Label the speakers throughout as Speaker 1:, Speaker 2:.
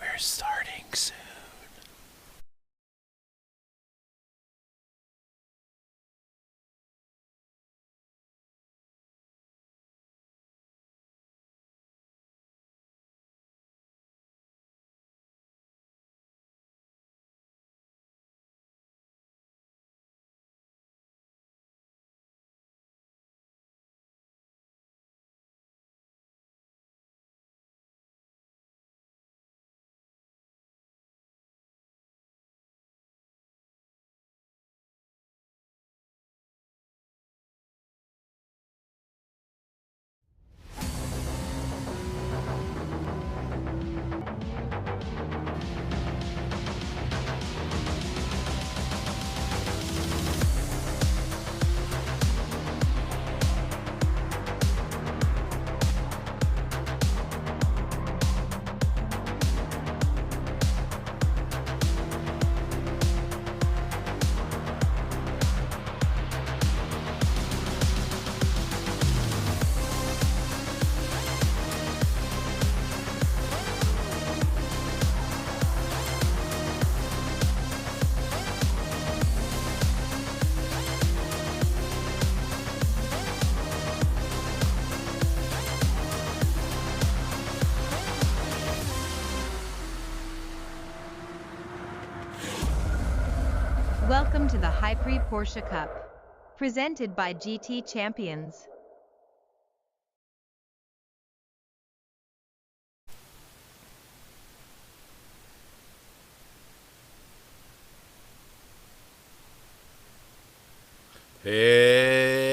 Speaker 1: We're starting soon.
Speaker 2: Welcome to the HyPrix Porsche Cup, presented by GT Champions.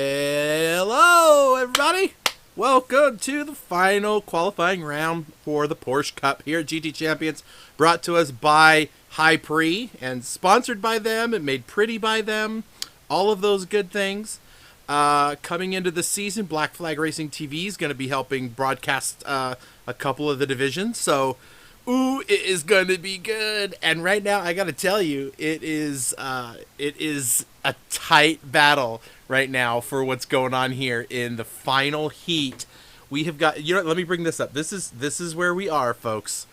Speaker 1: Hello, everybody. Welcome to the final qualifying round for the Porsche Cup here at GT Champions, brought to us by HyPrix and sponsored by them and made pretty by them. All of those good things. Coming into the season, Black Flag Racing TV is going to be helping broadcast a couple of the divisions. So, ooh, it is going to be good. And right now, I got to tell you, it is a tight battle right now for what's going on here in the final heat. We have got, let me bring this up. This is where we are, folks.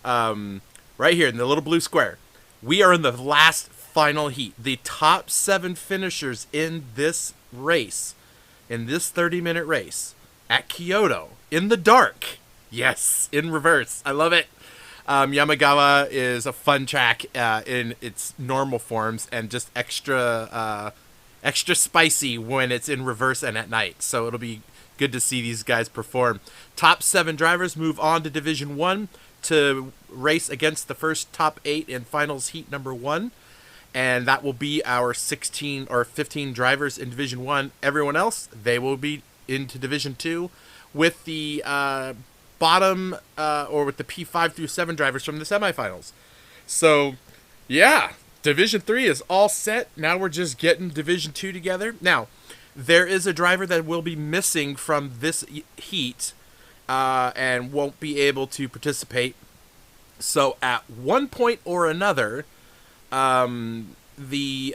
Speaker 1: Right here in the little blue square. We are in the last final heat. The top 7 finishers in this race, in this 30-minute race at Kyoto, in the dark. Yes, in reverse. I love it. Yamagawa is a fun track in its normal forms and just extra spicy when it's in reverse and at night. So it'll be good to see these guys perform. Top 7 drivers move on to Division 1 to race against the first top 8 in finals heat number 1. And that will be our 16 or 15 drivers in Division 1. Everyone else, they will be into Division 2 with the bottom or with the P5 through 7 drivers from the semifinals. So, yeah, Division 3 is all set. Now we're just getting Division 2 together. Now, there is a driver that will be missing from this heat and won't be able to participate. So, at one point or another, the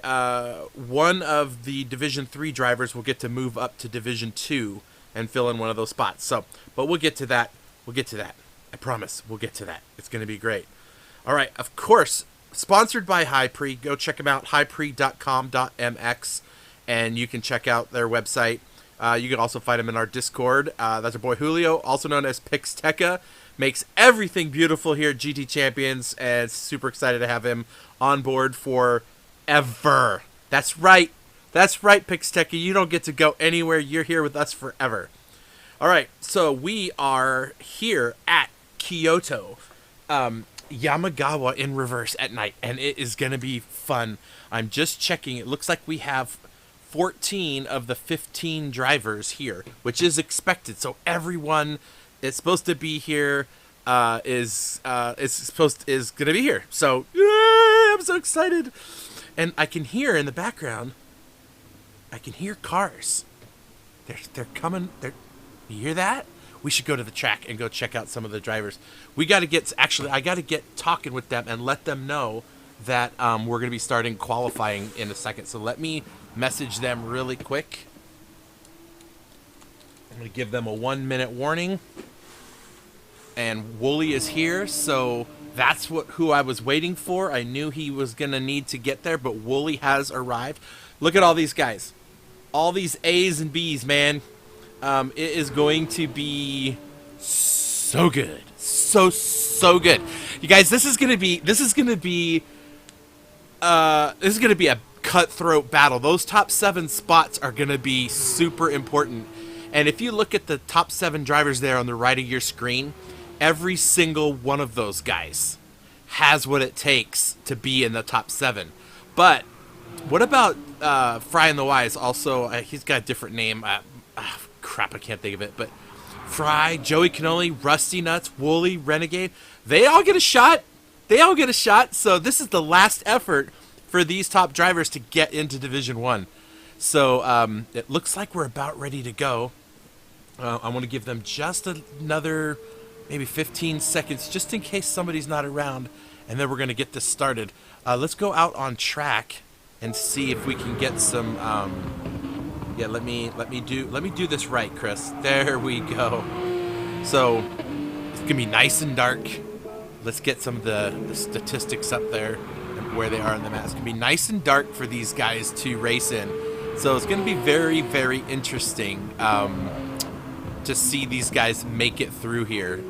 Speaker 1: one of the Division 3 drivers will get to move up to Division 2 and fill in one of those spots. So, but we'll get to that. We'll get to that. I promise. We'll get to that. It's going to be great. All right. Of course, sponsored by HyPrix. Go check them out, hyprix.com.mx, and you can check out their website. You can also find them in our Discord. That's our boy Julio, also known as Pixteca. Makes everything beautiful here at GT Champions, and super excited to have him on board forever. That's right. That's right, Pixteca. You don't get to go anywhere. You're here with us forever. All right, so we are here at Kyoto, Yamagawa in reverse at night, and it is going to be fun. I'm just checking. It looks like we have 14 of the 15 drivers here, which is expected. So everyone is supposed to be here. Is going to be here. So I'm so excited, and I can hear in the background. I can hear cars. They're coming. You hear that? We should go to the track and go check out some of the drivers. I got to get talking with them and let them know that we're going to be starting qualifying in a second. So let me message them really quick. I'm going to give them a 1-minute warning. And Wooly is here, so that's who I was waiting for. I knew he was going to need to get there, but Wooly has arrived. Look at all these guys. All these A's and B's, man. It is going to be so good. So good. You guys, this is going to be a cutthroat battle. Those top 7 spots are going to be super important. And if you look at the top 7 drivers there on the right of your screen, every single one of those guys has what it takes to be in the top 7. But what about Fry and the Wise? Also, he's got a different name. Crap, I can't think of it. But Fry, Joey Cannoli, Rusty Nuts, Wooly, Renegade, they all get a shot. So this is the last effort for these top drivers to get into Division 1. So it looks like we're about ready to go. I want to give them just another maybe 15 seconds just in case somebody's not around, and then we're going to get this started. Let's go out on track and see if we can get some let me do this right, Chris. There we go. So it's going to be nice and dark. Let's get some of the statistics up there and where they are on the map. It's going to be nice and dark for these guys to race in. So it's going to be very, very interesting to see these guys make it through here.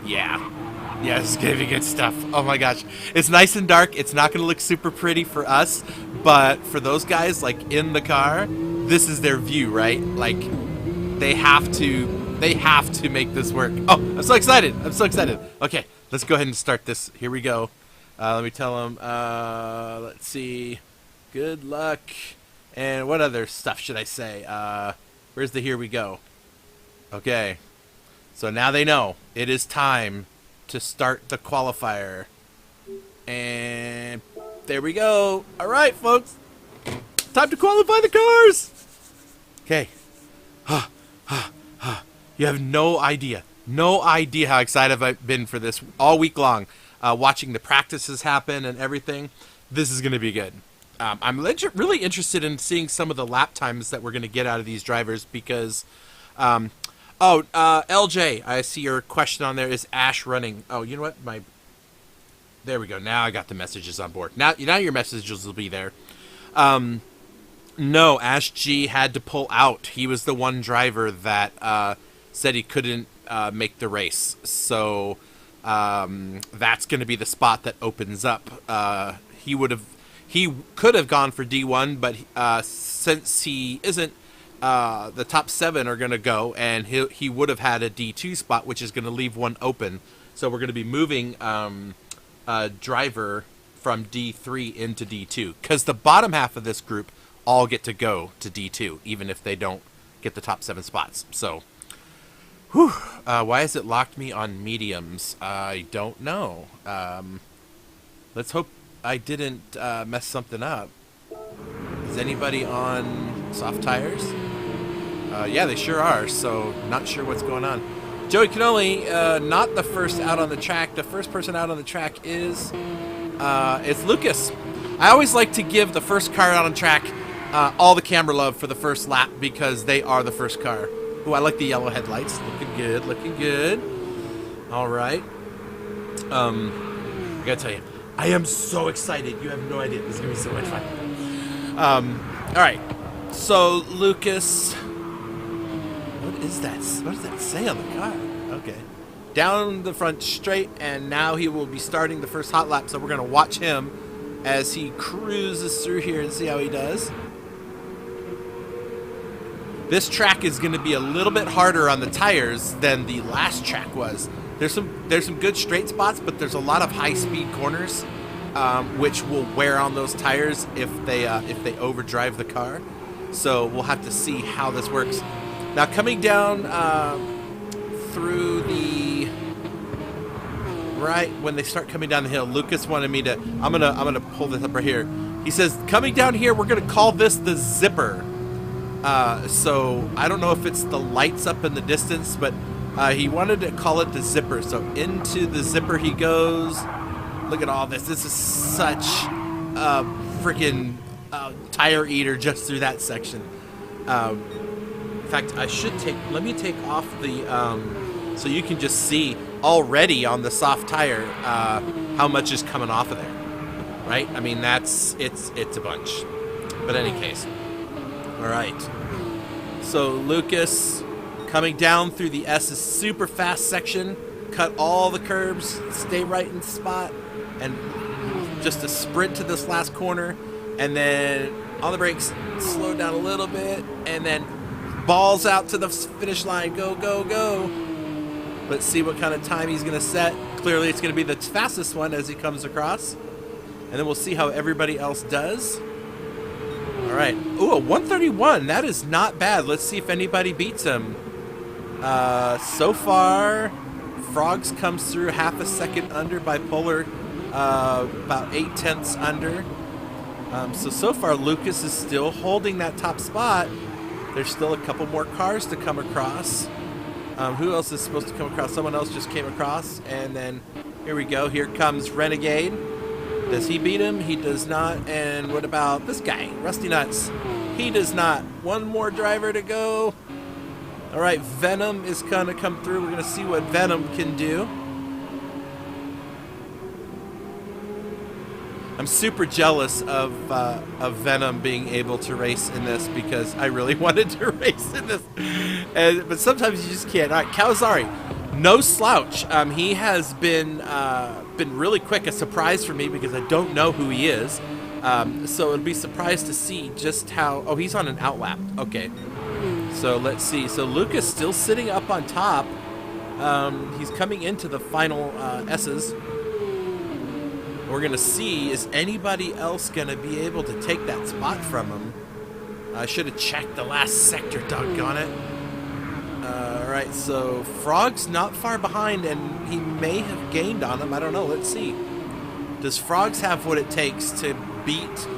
Speaker 1: Yeah, this is going to be good stuff. Oh my gosh. It's nice and dark. It's not going to look super pretty for us, but for those guys, like, in the car, this is their view, right? Like, they have to make this work. Oh, I'm so excited. Okay, let's go ahead and start this. Here we go. Let me tell them, let's see. Good luck. And what other stuff should I say? Where's the here we go? Okay. So now they know it is time to start the qualifier. And there we go. All right, folks. Time to qualify the cars. Okay. You have no idea how excited I've been for this all week long. Watching the practices happen and everything. This is going to be good. I'm really interested in seeing some of the lap times that we're going to get out of these drivers because... LJ, I see your question on there. Is Ash running? Oh, you know what? There we go. Now I got the messages on board. Now your messages will be there. No, Ash G had to pull out. He was the one driver that said he couldn't make the race. So that's going to be the spot that opens up. He could have gone for D1, but since he isn't, the top 7 are going to go, and he would have had a D2 spot, which is going to leave one open. So we're going to be moving a driver from D3 into D2, because the bottom half of this group all get to go to D2, even if they don't get the top 7 spots. So, why has it locked me on mediums? I don't know. Let's hope I didn't mess something up. Is anybody on soft tires? Yeah, they sure are, so not sure what's going on. Joey Canoli, not the first out on the track. The first person out on the track is it's Lucas. I always like to give the first car out on track all the camera love for the first lap because they are the first car. Ooh, I like the yellow headlights. Looking good, looking good. All right. I gotta tell you, I am so excited. You have no idea. This is gonna be so much fun. All right. So, Lucas... What is that? What does that say on the car? Okay. Down the front straight, and now he will be starting the first hot lap, so we're going to watch him as he cruises through here and see how he does. This track is going to be a little bit harder on the tires than the last track was. There's some good straight spots, but there's a lot of high-speed corners, which will wear on those tires if they overdrive the car. So we'll have to see how this works. Now coming down through the right when they start coming down the hill, Lucas wanted me to. I'm gonna pull this up right here. He says coming down here, we're gonna call this the zipper. So I don't know if it's the lights up in the distance, but he wanted to call it the zipper. So into the zipper he goes. Look at all this. This is such a freaking tire eater just through that section. In fact, let me take off the, so you can just see already on the soft tire how much is coming off of there, right? I mean, it's a bunch. But in any case, all right. So Lucas coming down through the S's super fast section, cut all the curbs, stay right in spot, and just a sprint to this last corner, and then on the brakes, slow down a little bit, and then balls out to the finish line. Go, go, go. Let's see what kind of time he's going to set. Clearly, it's going to be the fastest one as he comes across. And then we'll see how everybody else does. All right. Ooh, a 131. That is not bad. Let's see if anybody beats him. So far, Frogs comes through half a second under, Bipolar about 8/10 under. So far, Lucas is still holding that top spot. There's still a couple more cars to come across. Who else is supposed to come across? Someone else just came across. And then here we go. Here comes Renegade. Does he beat him? He does not. And what about this guy, Rusty Nuts? He does not. One more driver to go. All right, Venom is going to come through. We're going to see what Venom can do. I'm super jealous of Venom being able to race in this because I really wanted to race in this. But sometimes you just can't. All right, Calzari, no slouch. He has been really quick, a surprise for me because I don't know who he is. So it'll be surprised to see just how... Oh, he's on an outlap. Okay. So let's see. So Lucas still sitting up on top. He's coming into the final S's. We're going to see, is anybody else going to be able to take that spot from him? I should have checked the last sector, doggone it. Alright, so Frog's not far behind, and he may have gained on him. I don't know. Let's see. Does Frogs have what it takes to beat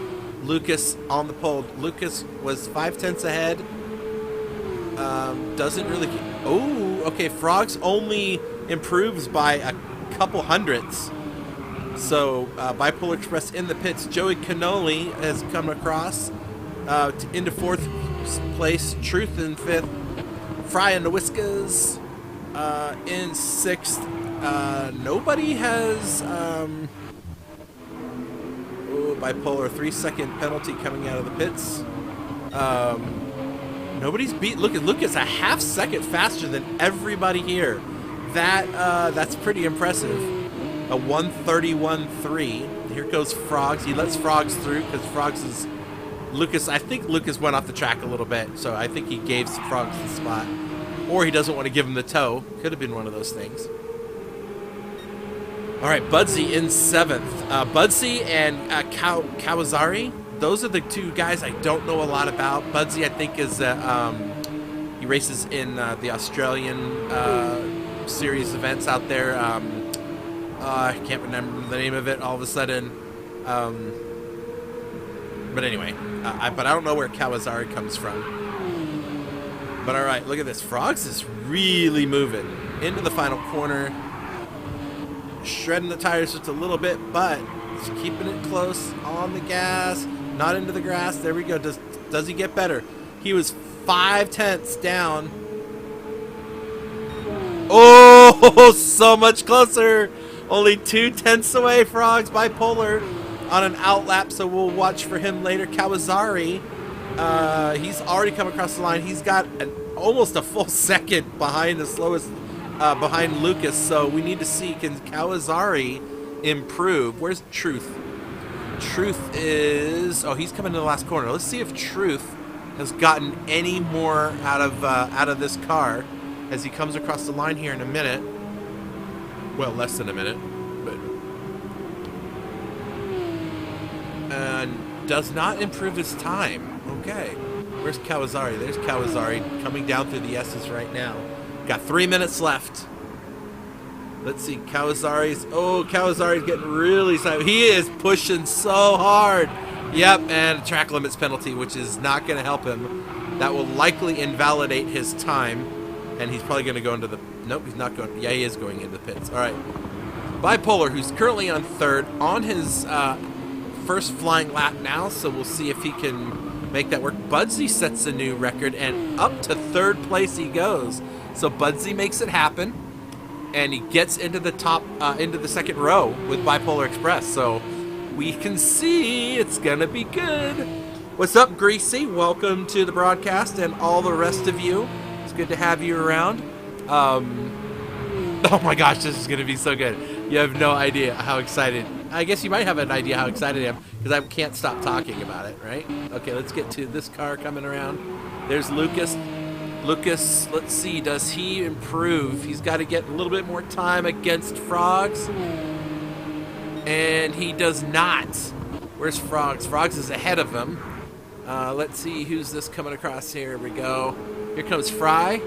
Speaker 1: Lucas on the pole? Lucas was 5/10 ahead. Doesn't really... Oh, okay. Frogs only improves by a couple hundredths. So, Bipolar Express in the pits. Joey Cannoli has come across into 4th place. Truth in 5th. Fry and the Whiskas in 6th. Nobody has... Bipolar 3-second penalty coming out of the pits. Nobody's beat... Look at Lucas, a half second faster than everybody here. That's pretty impressive. A 1:31.3. Here goes Frogs. He lets Frogs through because Frogs is... Lucas, I think Lucas went off the track a little bit, so I think he gave Frogs the spot. Or he doesn't want to give him the toe. Could have been one of those things. All right, Budsy in 7th. Budsy and Kawasari, those are the two guys I don't know a lot about. Budsy, I think, is he races in the Australian series events out there. I can't remember the name of it all of a sudden. But anyway, but I don't know where Kawasari comes from. But all right, look at this. Frogs is really moving into the final corner. Shredding the tires just a little bit, but just keeping it close on the gas, not into the grass. There we go. Does he get better? He was 5/10 down. Oh, so much closer. Only 2/10 away. Frogs Bipolar on an outlap, so we'll watch for him later. Kawasari, he's already come across the line. He's got almost a full second behind the slowest. Behind Lucas, so we need to see, can Kawasari improve? Where's Truth? Truth is... Oh, he's coming to the last corner. Let's see if Truth has gotten any more out of this car as he comes across the line here in a minute. Well, less than a minute, but... And does not improve his time. Okay. Where's Kawasari? There's Kawasari coming down through the S's right now. Got 3 minutes left. Let's see, Kawasari's getting really excited. He is pushing so hard. Yep, and a track limits penalty, which is not going to help him. That will likely invalidate his time, and he's probably going to go into the... Nope, he's not going... Yeah, he is going into the pits. All right. Bipolar, who's currently on 3rd, on his first flying lap now, so we'll see if he can make that work. Budsy sets a new record, and up to 3rd place he goes. So Budsy makes it happen, and he gets into the into the 2nd row with Bipolar Express. So we can see it's gonna be good. What's up, Greasy? Welcome to the broadcast, and all the rest of you. It's good to have you around. Oh my gosh, this is gonna be so good. You have no idea how excited. I guess you might have an idea how excited I am because I can't stop talking about it, right? Okay, let's get to this car coming around. There's Lucas. Lucas, let's see, does he improve? He's got to get a little bit more time against Frogs. And he does not. Where's Frogs? Frogs is ahead of him. Let's see, who's this coming across here? Here we go. Here comes Fry.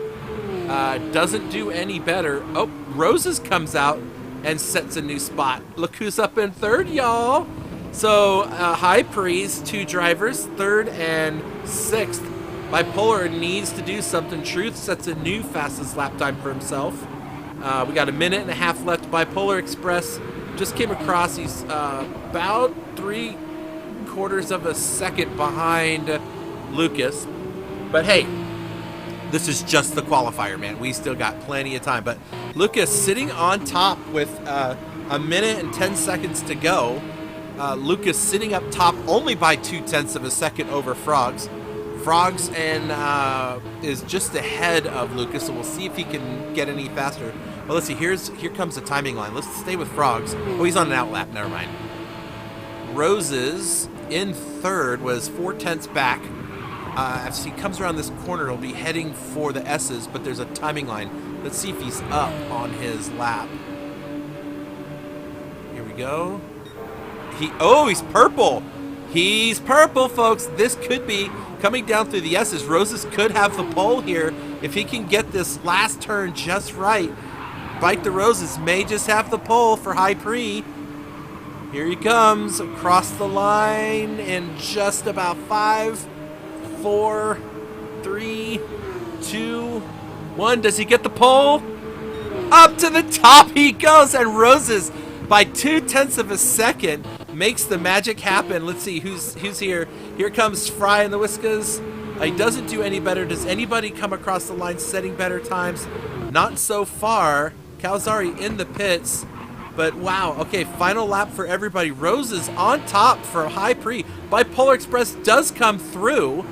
Speaker 1: Doesn't do any better. Oh, Roses comes out and sets a new spot. Look who's up in 3rd, y'all. So, HyPrix, 2 drivers, 3rd and 6th. Bipolar needs to do something. Truth sets a new fastest lap time for himself. We got a minute and a half left. Bipolar Express just came across. He's about 3/4 of a second behind Lucas. But hey, this is just the qualifier, man. We still got plenty of time. But Lucas sitting on top with a minute and 10 seconds to go. Lucas sitting up top only by 0.2 of a second over Frogs. Frogs and is just ahead of Lucas, so we'll see if he can get any faster. Well, let's see. Here comes the timing line. Let's stay with Frogs. Oh, he's on an outlap. Never mind. Roses in 3rd was 0.4 back. As he comes around this corner, he'll be heading for the S's, but there's a timing line. Let's see if he's up on his lap. Here we go. He's purple. He's purple, folks. This could be coming down through the S's. Roses could have the pole here if he can get this last turn just right. Bite the Roses may just have the pole for HyPrix. Here he comes across the line in just about 5, 4, 3, 2, 1. Does he get the pole? Up to the top he goes, and Roses, by 0.2 of a second, makes the magic happen. Let's see who's here. Here comes Fry in the Whiskas. He doesn't do any better. Does anybody come across the line setting better times? Not so far. Calzari in the pits. But wow, okay, final lap for everybody. Roses on top for HyPrix. Bipolar Express does come through,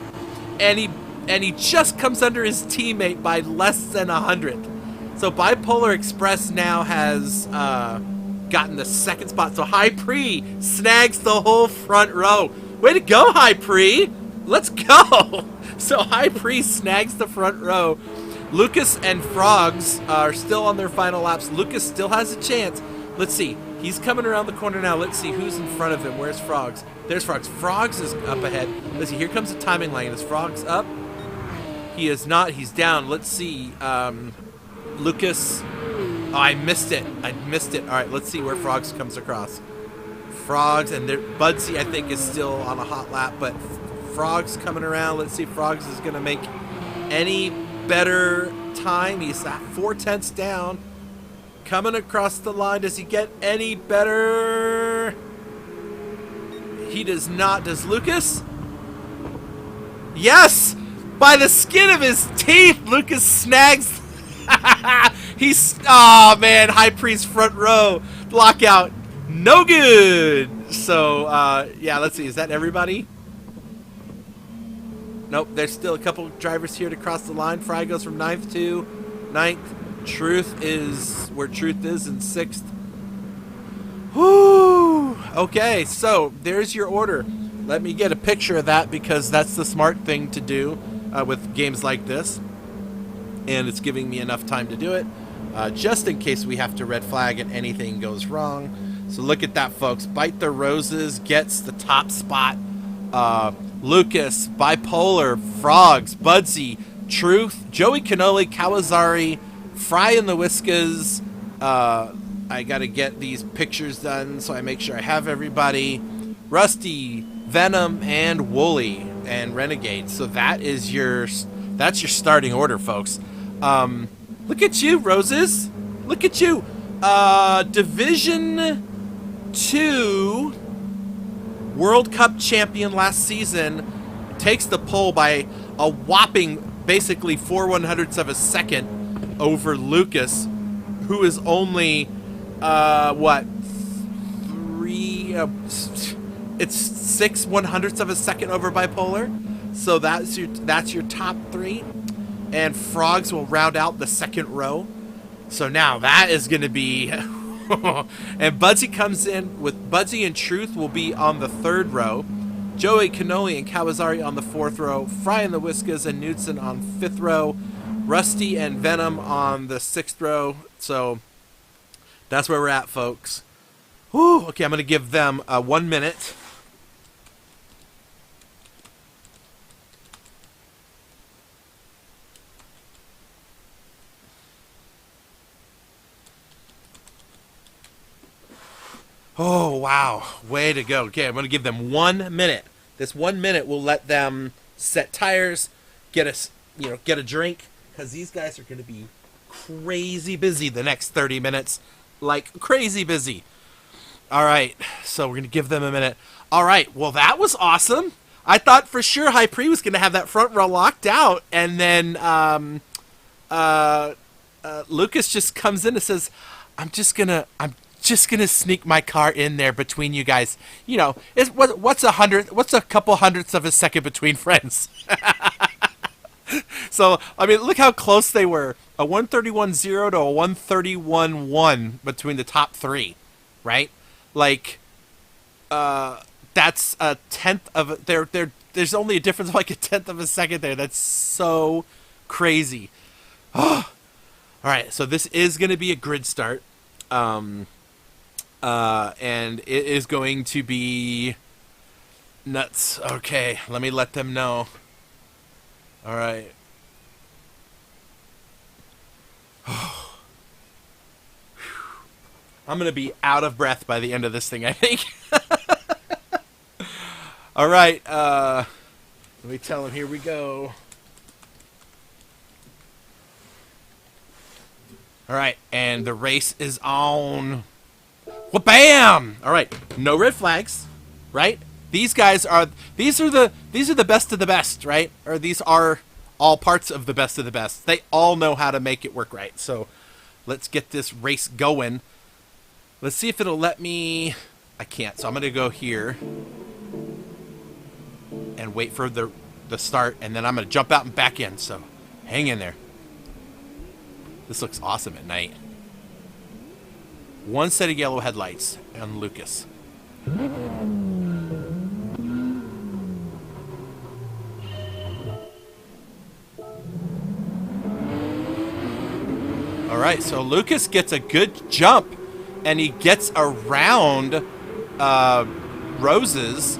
Speaker 1: and he just comes under his teammate by less than 100th. So Bipolar Express now has gotten the second spot. So HyPrix snags the whole front row. Way to go, HyPrix! Let's go! So HyPrix snags the front row. Lucas and Frogs are still on their final laps. Lucas still has a chance. Let's see. He's coming around the corner now. Let's see who's in front of him. Where's Frogs? There's Frogs. Frogs is up ahead. Let's see. Here comes the timing lane. Is Frogs up? He is not. He's down. Let's see. Lucas. Oh, I missed it. I missed it. All right. Let's see where Frogs comes across. Frogs and Budsy, I think, is still on a hot lap, but Frogs coming around. Let's see if Frogs is going to make any better time. He's at 0.4 down. Coming across the line. Does he get any better? He does not. Does Lucas? Yes! By the skin of his teeth, Lucas snags. Oh man, HyPrix's front row lockout. No good. So, yeah, let's see. Is that everybody? Nope, there's still a couple drivers here to cross the line. Fry goes from 9th to 9th. Truth is where Truth is in 6th. Whoo! Okay, so there's your order. Let me get a picture of that because that's the smart thing to do with games like this. And it's giving me enough time to do it, just in case we have to red flag and anything goes wrong. So look at that, folks. Bite the Roses gets the top spot. Lucas, Bipolar, Frogs, Budsy, Truth, Joey Cannoli, Kawazari, Fry in the Whiskas. I got to get these pictures done so I make sure I have everybody. Rusty, Venom, and Wooly, and Renegade. So that's your starting order, folks. Look at you, Roses. Look at you. Division 2 World Cup champion last season takes the pole by a whopping basically 4/100ths of a second over Lucas, who is only it's 6/100ths of a second over Bipolar. So that's your top 3, and Frogs will round out the second row. So now that is going to be and Budsy comes in with Budsy and Truth will be on the 3rd row. Joey Cannoli and Kawazari on the 4th row. Fry and the Whiskas and Knudsen on 5th row. Rusty and Venom on the 6th row. So that's where we're at, folks. Whew, okay, I'm going to give them 1 minute. Oh, wow. Way to go. Okay, I'm going to give them 1 minute. This 1 minute will let them set tires, get a drink, because these guys are going to be crazy busy the next 30 minutes. Like, crazy busy. All right, so we're going to give them a minute. All right, well, that was awesome. I thought for sure HyPrix was going to have that front row locked out, and then Lucas just comes in and says, I'm just gonna sneak my car in there between you guys. You know, what's a couple hundredths of a second between friends? So, I mean, look how close they were. A 131.0 to a 131.1 between the top 3, right? Like, that's a tenth of there's only a difference of like a tenth of a second there. That's so crazy. All right, so this is going to be a grid start. And it is going to be Nuts. Okay, let me let them know. All right. I'm going to be out of breath by the end of this thing, I think. All right. Let me tell them, here we go. All right, and the race is on. Wha-bam! All right, no red flags, right? These are the best of the best, right? Or these are all parts of the best of the best. They all know how to make it work right. So let's get this race going. Let's see if it'll let me. I can't, so I'm gonna go here and wait for the start, and then I'm gonna jump out and back in. So hang in there. This looks awesome at night. One set of yellow headlights on Lucas. All right, so Lucas gets a good jump, and he gets around Roses,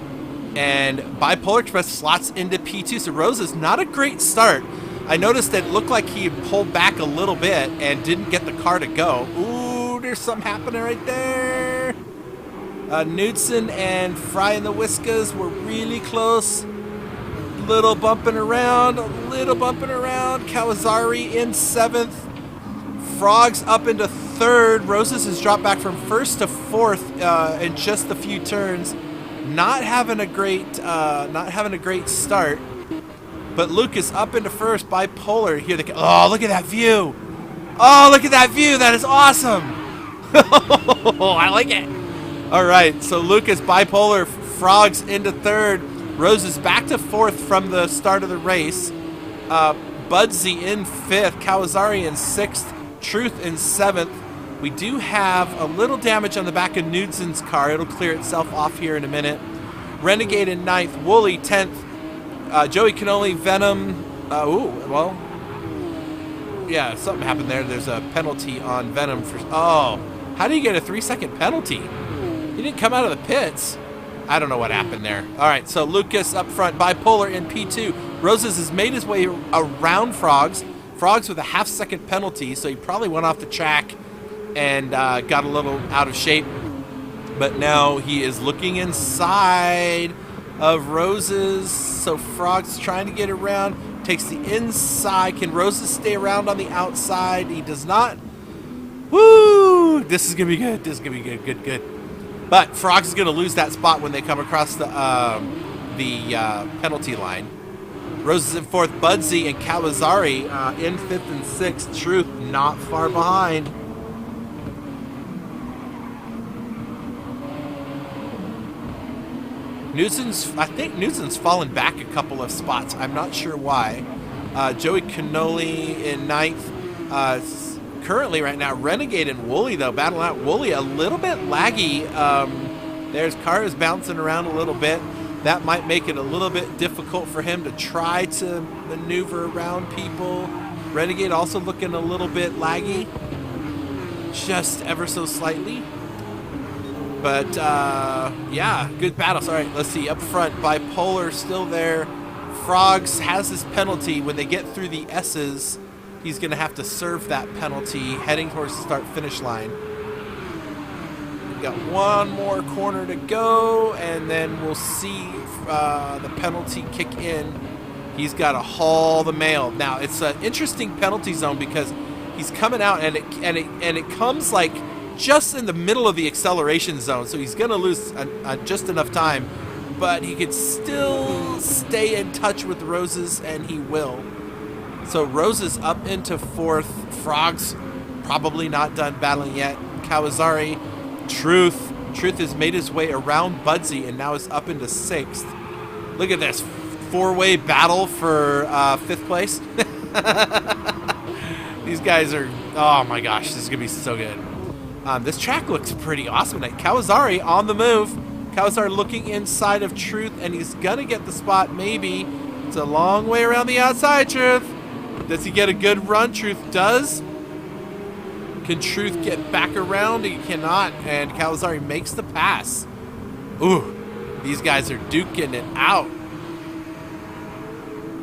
Speaker 1: and Bipolar Express slots into P2. So Roses, not a great start. I noticed that it looked like he pulled back a little bit and didn't get the car to go. Ooh, there's something happening right there. Knudsen and Fry and the Whiskas were really close. Little bumping around. Kawasari in 7th. Frogs up into 3rd. Roses has dropped back from 1st to 4th in just a few turns. Not having a great start. But Lucas up into 1st. Bipolar here. Oh, look at that view! Oh, look at that view! That is awesome! I like it. All right, so Lucas, Bipolar, Frogs into 3rd. Roses back to 4th from the start of the race. Budsy in 5th. Kawasari in 6th. Truth in 7th. We do have a little damage on the back of Knudsen's car. It'll clear itself off here in a minute. Renegade in 9th. Wooly 10th. Joey Cannoli, Venom. Yeah, something happened there. There's a penalty on Venom for. Oh, how do you get a 3-second penalty? He didn't come out of the pits. I don't know what happened there. All right, so Lucas up front, Bipolar in P2. Roses has made his way around Frogs. Frogs with a half-second penalty, so he probably went off the track and got a little out of shape. But now he is looking inside of Roses. So Frogs trying to get around. Takes the inside. Can Roses stay around on the outside? He does not. Woo! This is going to be good. This is going to be good. Good. But Frogs is going to lose that spot when they come across the penalty line. Roses in 4th. Budsy and Kawasari in 5th and 6th. Truth not far behind. I think Knudsen's fallen back a couple of spots. I'm not sure why. Joey Cannoli in 9th. Currently right now, Renegade and Wooly, though, battling out. Wooly a little bit laggy. There's cars bouncing around a little bit. That might make it a little bit difficult for him to try to maneuver around people. Renegade also looking a little bit laggy. Just ever so slightly. But, yeah, good battles. All right, let's see. Up front, Bipolar still there. Frogs has his penalty. When they get through the S's, he's going to have to serve that penalty heading towards the start-finish line. We've got one more corner to go, and then we'll see the penalty kick in. He's got to haul the mail. Now, it's an interesting penalty zone because he's coming out, and it comes like just in the middle of the acceleration zone, so he's going to lose just enough time, but he could still stay in touch with Roses, and he will. So Roses up into 4th. Frogs probably not done battling yet. Kawasari, Truth has made his way around Budsy and now is up into 6th. Look at this 4-way battle for 5th place. These guys are, oh my gosh, this is going to be so good. This track looks pretty awesome tonight. Kawasari on the move. Kawasari looking inside of Truth, and he's going to get the spot, maybe. It's a long way around the outside, Truth. Does he get a good run? Truth does. Can Truth get back around? He cannot, and Kawasari makes the pass. Ooh, These guys are duking it out.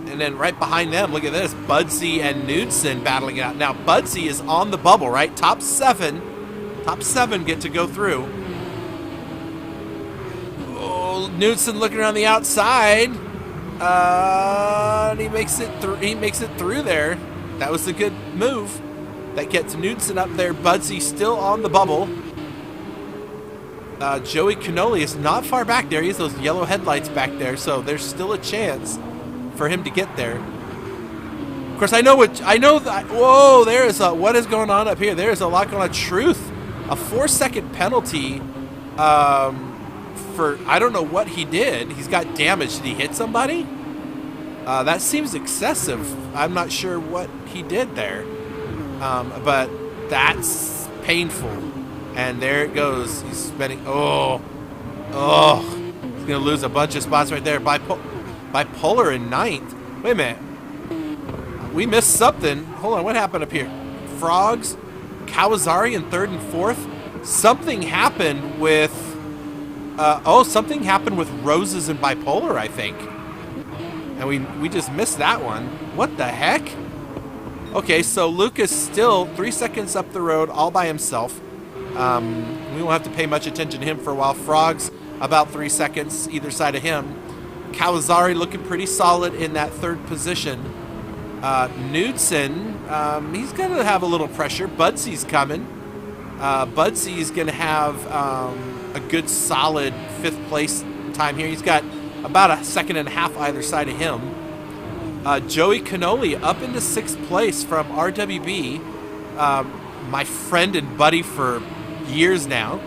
Speaker 1: And then right behind them, look at this, Budsy and Knudsen battling it out. Now, Budsy is on the bubble, right? Top seven get to go through. Oh, Knudsen looking around the outside. And he makes it through. He makes it through there. That was a good move. That gets Knudsen up there. Budsy still on the bubble. Joey Cannoli is not far back there. He has those yellow headlights back there, so there's still a chance for him to get there. Of course, I know that. Whoa, there is what is going on up here? There is a lot going on. Truth, a 4-second penalty for I don't know what he did. He's got damage. Did he hit somebody? That seems excessive. I'm not sure what he did there, but that's painful. And there it goes. He's spending. Oh, he's gonna lose a bunch of spots right there. Bipolar in 9th. Wait a minute. We missed something. Hold on. What happened up here? Frogs, Kawasari in 3rd and 4th. Something happened with. Something happened with Roses and Bipolar, I think. And we just missed that one. What the heck? Okay, so Lucas still 3 seconds up the road all by himself. We won't have to pay much attention to him for a while. Frogs about 3 seconds either side of him. Kawasari looking pretty solid in that 3rd position. Knudsen, he's going to have a little pressure. Budsy's coming. Budsy's going to have a good solid 5th place time here. He's got about 1.5 seconds either side of him. Joey Cannoli up into 6th place from RWB. My friend and buddy for years now,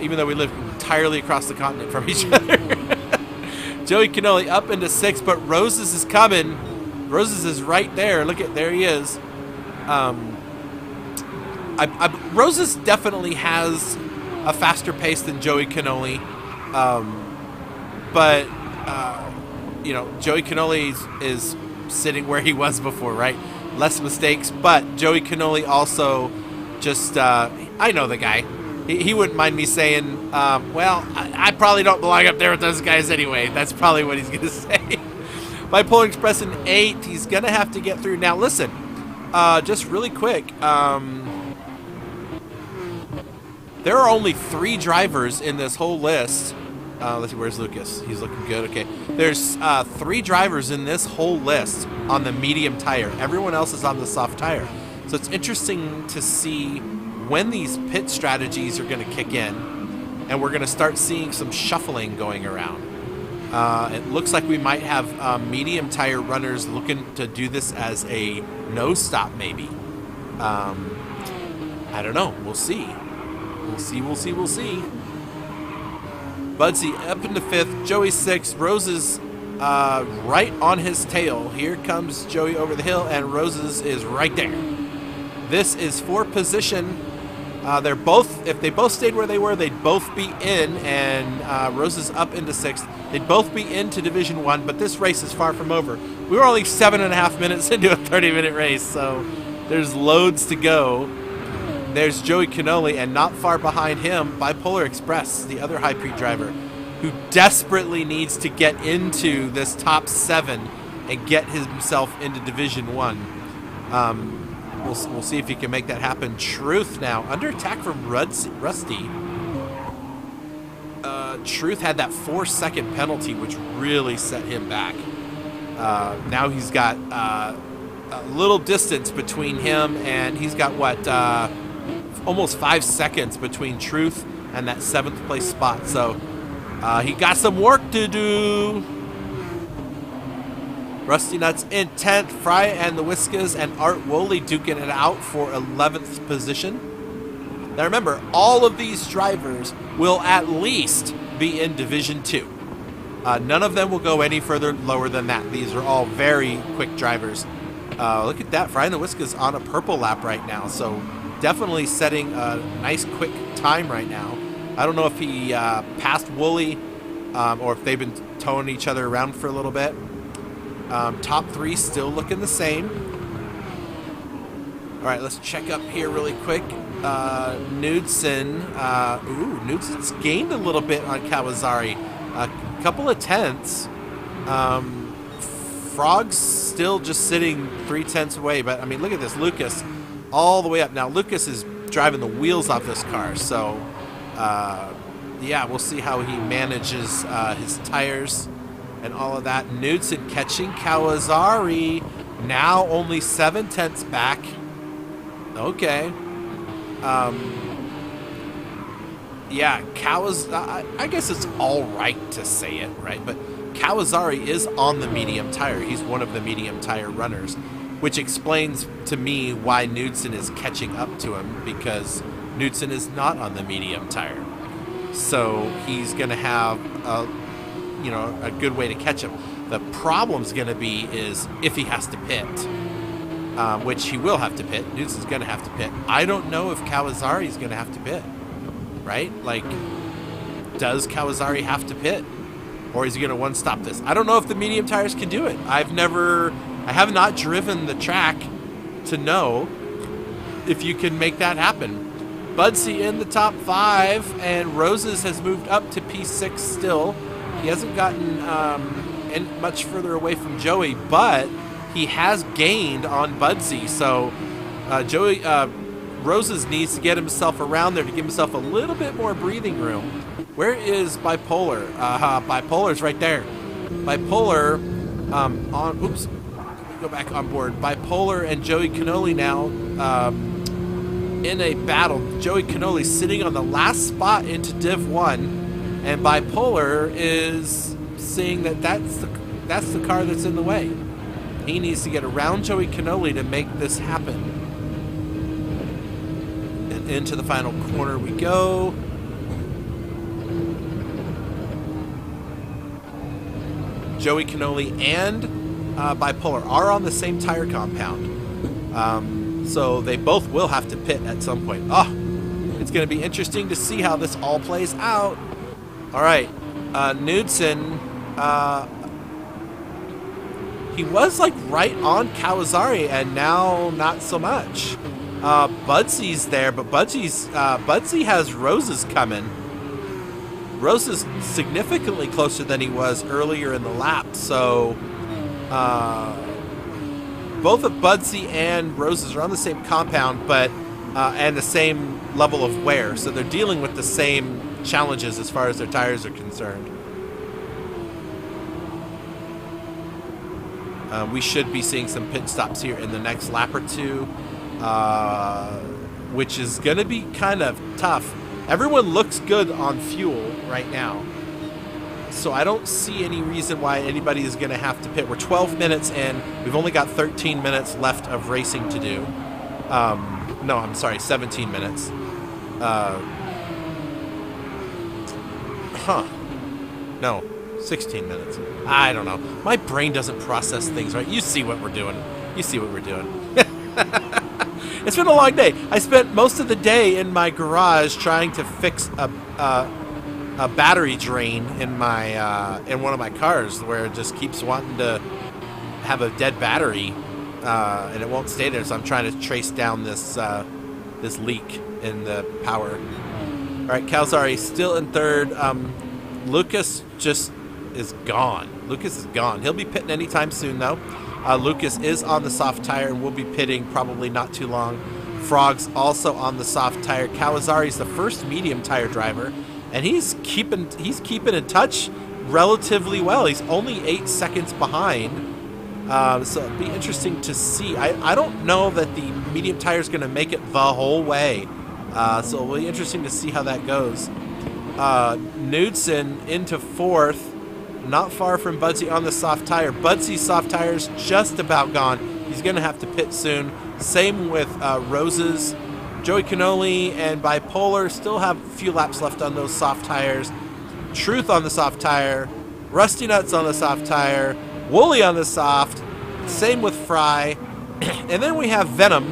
Speaker 1: even though we live entirely across the continent from each other. Joey Cannoli up into 6th, but Roses is coming. Roses is right there. Look at, there he is. Roses definitely has a faster pace than Joey Cannoli, but you know, Joey Cannoli is sitting where he was before, right? Less mistakes, but Joey Cannoli also just, I know the guy. He wouldn't mind me saying, well, I probably don't belong up there with those guys anyway. That's probably what he's going to say. Bipolar Express in 8th. He's going to have to get through. Now, listen, just really quick. There are only 3 drivers in this whole list. Let's see, where's Lucas? He's looking good. Okay. There's 3 drivers in this whole list on the medium tire. Everyone else is on the soft tire. So it's interesting to see when these pit strategies are going to kick in, and we're going to start seeing some shuffling going around. It looks like we might have medium tire runners looking to do this as a no stop, maybe. I don't know. We'll see. We'll see. Budsy up into 5th, Joey 6th, Roses right on his tail. Here comes Joey over the hill, and Roses is right there. This is for position. They're both, if they both stayed where they were, they'd both be in, and Roses up into 6th. They'd both be into Division 1, but this race is far from over. We were only 7.5 minutes into a 30-minute race, so there's loads to go. There's Joey Cannoli, and not far behind him, Bipolar Express, the other HyPrix driver, who desperately needs to get into this top 7 and get himself into Division 1. We'll see if he can make that happen. Truth now, under attack from Rusty. Truth had that 4-second penalty, which really set him back. Now he's got a little distance between him, and he's got, what, almost 5 seconds between Truth and that 7th place spot. So he got some work to do. Rusty Nuts in 10th. Fry and the Whiskas and Art Woolley duking it out for 11th position. Now remember, all of these drivers will at least be in Division 2. None of them will go any further lower than that. These are all very quick drivers. Look at that. Fry and the Whiskas on a purple lap right now. So definitely setting a nice quick time right now. I don't know if he passed Woolley or if they've been towing each other around for a little bit. Top 3 still looking the same. All right, let's check up here really quick. Knudsen. Knudsen's gained a little bit on Kawasari. a couple of tenths. Frog's still just sitting 3/10 away, but I mean, look at this. Lucas all the way up. Now, Lucas is driving the wheels off this car, so yeah, we'll see how he manages his tires and all of that. Knudsen catching Kawasari, now only 7/10 back. Okay. Yeah, I guess it's all right to say it, right? But Kawasari is on the medium tire. He's one of the medium tire runners, which explains to me why Knudsen is catching up to him, because Knudsen is not on the medium tire. So he's going to have a good way to catch him. The problem's going to be is if he has to pit, which he will have to pit. Knudsen's going to have to pit. I don't know if Kawasari's going to have to pit, right? Like, does Kawasari have to pit? Or is he going to one-stop this? I don't know if the medium tires can do it. I have not driven the track to know if you can make that happen. Budsy in the top 5, and Roses has moved up to P6 still. He hasn't gotten much further away from Joey, but he has gained on Budsy. So Roses needs to get himself around there to give himself a little bit more breathing room. Where is Bipolar? Bipolar's right there. Bipolar oops. Go back on board. Bipolar and Joey Cannoli now in a battle. Joey Cannoli sitting on the last spot into Div 1, and Bipolar is seeing that's the car that's in the way. He needs to get around Joey Cannoli to make this happen. And into the final corner we go. Joey Cannoli and Bipolar are on the same tire compound. So they both will have to pit at some point. It's going to be interesting to see how this all plays out. All right. Knudsen, he was like right on Kawasari, and now not so much. Budsy's there, but Budsy has Roses coming. Rose is significantly closer than he was earlier in the lap, so both of Budsy and Roses are on the same compound, but and the same level of wear, so they're dealing with the same challenges as far as their tires are concerned. We should be seeing some pit stops here in the next lap or two, which is going to be kind of tough. Everyone looks good on fuel right now, so I don't see any reason why anybody is going to have to pit. We're 12 minutes in. We've only got 13 minutes left of racing to do. No, I'm sorry, 17 minutes. No, 16 minutes. I don't know. My brain doesn't process things right. You see what we're doing. It's been a long day. I spent most of the day in my garage trying to fix a battery drain in one of my cars, where it just keeps wanting to have a dead battery, and it won't stay there. So I'm trying to trace down this leak in the power. All right, Kawasari still in third. Lucas just is gone. Lucas is gone. He'll be pitting anytime soon, though. Lucas is on the soft tire and will be pitting probably not too long. Frog's also on the soft tire. Kawasari's the first medium tire driver, and he's keeping in touch relatively well. He's only 8 seconds behind, so it'll be interesting to see. I don't know that the medium tire is going to make it the whole way, so it'll be interesting to see how that goes. Knudsen into fourth. Not far from Budsy on the soft tire. Budsy's soft tire's just about gone. He's going to have to pit soon. Same with Roses. Joey Cannoli and Bipolar still have a few laps left on those soft tires. Truth on the soft tire. Rusty Nuts on the soft tire. Wooly on the soft. Same with Fry. And then we have Venom,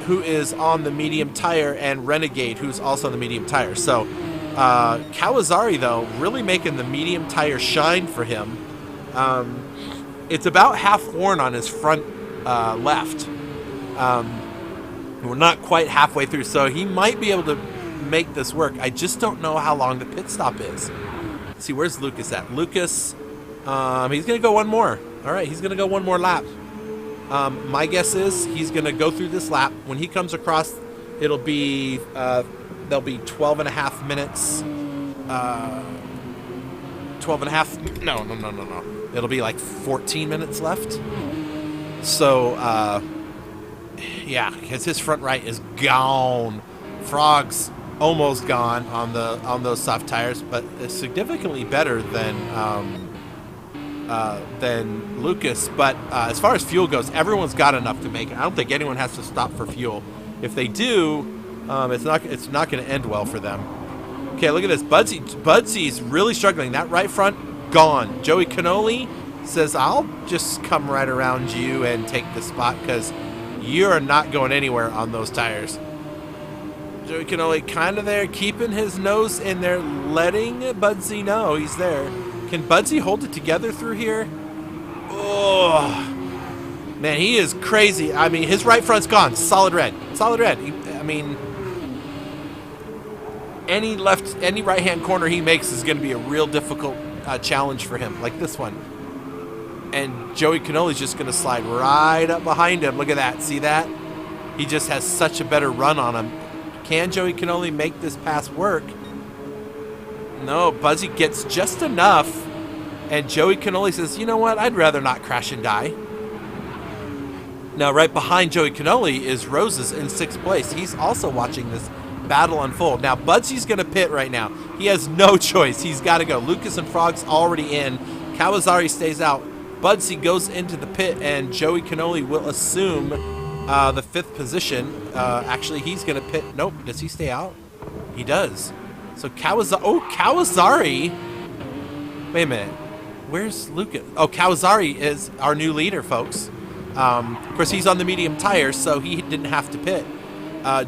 Speaker 1: who is on the medium tire, and Renegade, who's also on the medium tire. So Kawasari, though, really making the medium tire shine for him. It's about half worn on his front left. We're not quite halfway through, so he might be able to make this work. I just don't know how long the pit stop is. Let's see, where's Lucas at? Lucas, he's going to go one more. All right, he's going to go one more lap. My guess is he's going to go through this lap. When he comes across, it'll be, there'll be 12 and a half minutes. 12 and a half. No. It'll be like 14 minutes left. So, yeah, because his front right is gone. Frog's almost gone on those soft tires, but it's significantly better than Lucas. But as far as fuel goes, everyone's got enough to make it. I don't think anyone has to stop for fuel. If they do, it's not going to end well for them. Okay, look at this. Budsy's really struggling. That right front, gone. Joey Cannoli says, I'll just come right around you and take the spot because you're not going anywhere on those tires. Joey Cannoli kind of there, keeping his nose in there, letting Budsy know he's there. Can Budsy hold it together through here? Oh, man, he is crazy. I mean, his right front's gone. Solid red. Solid red. I mean, any right-hand corner he makes is going to be a real difficult challenge for him, like this one. And Joey Cannoli's just going to slide right up behind him. Look at that. See that? He just has such a better run on him. Can Joey Cannoli make this pass work? No, Budsy gets just enough. And Joey Cannoli says, you know what? I'd rather not crash and die. Now, right behind Joey Cannoli is Roses in 6th place. He's also watching this battle unfold. Now, Budsy's going to pit right now. He has no choice. He's got to go. Lucas and Frog's already in. Kawasari stays out. Budsy goes into the pit, and Joey Cannoli will assume the 5th position. Actually, he's going to pit. Nope. Does he stay out? He does. So Kawasari. Wait a minute. Where's Lucas? Oh, Kawasari is our new leader, folks. Of course, he's on the medium tires, so he didn't have to pit.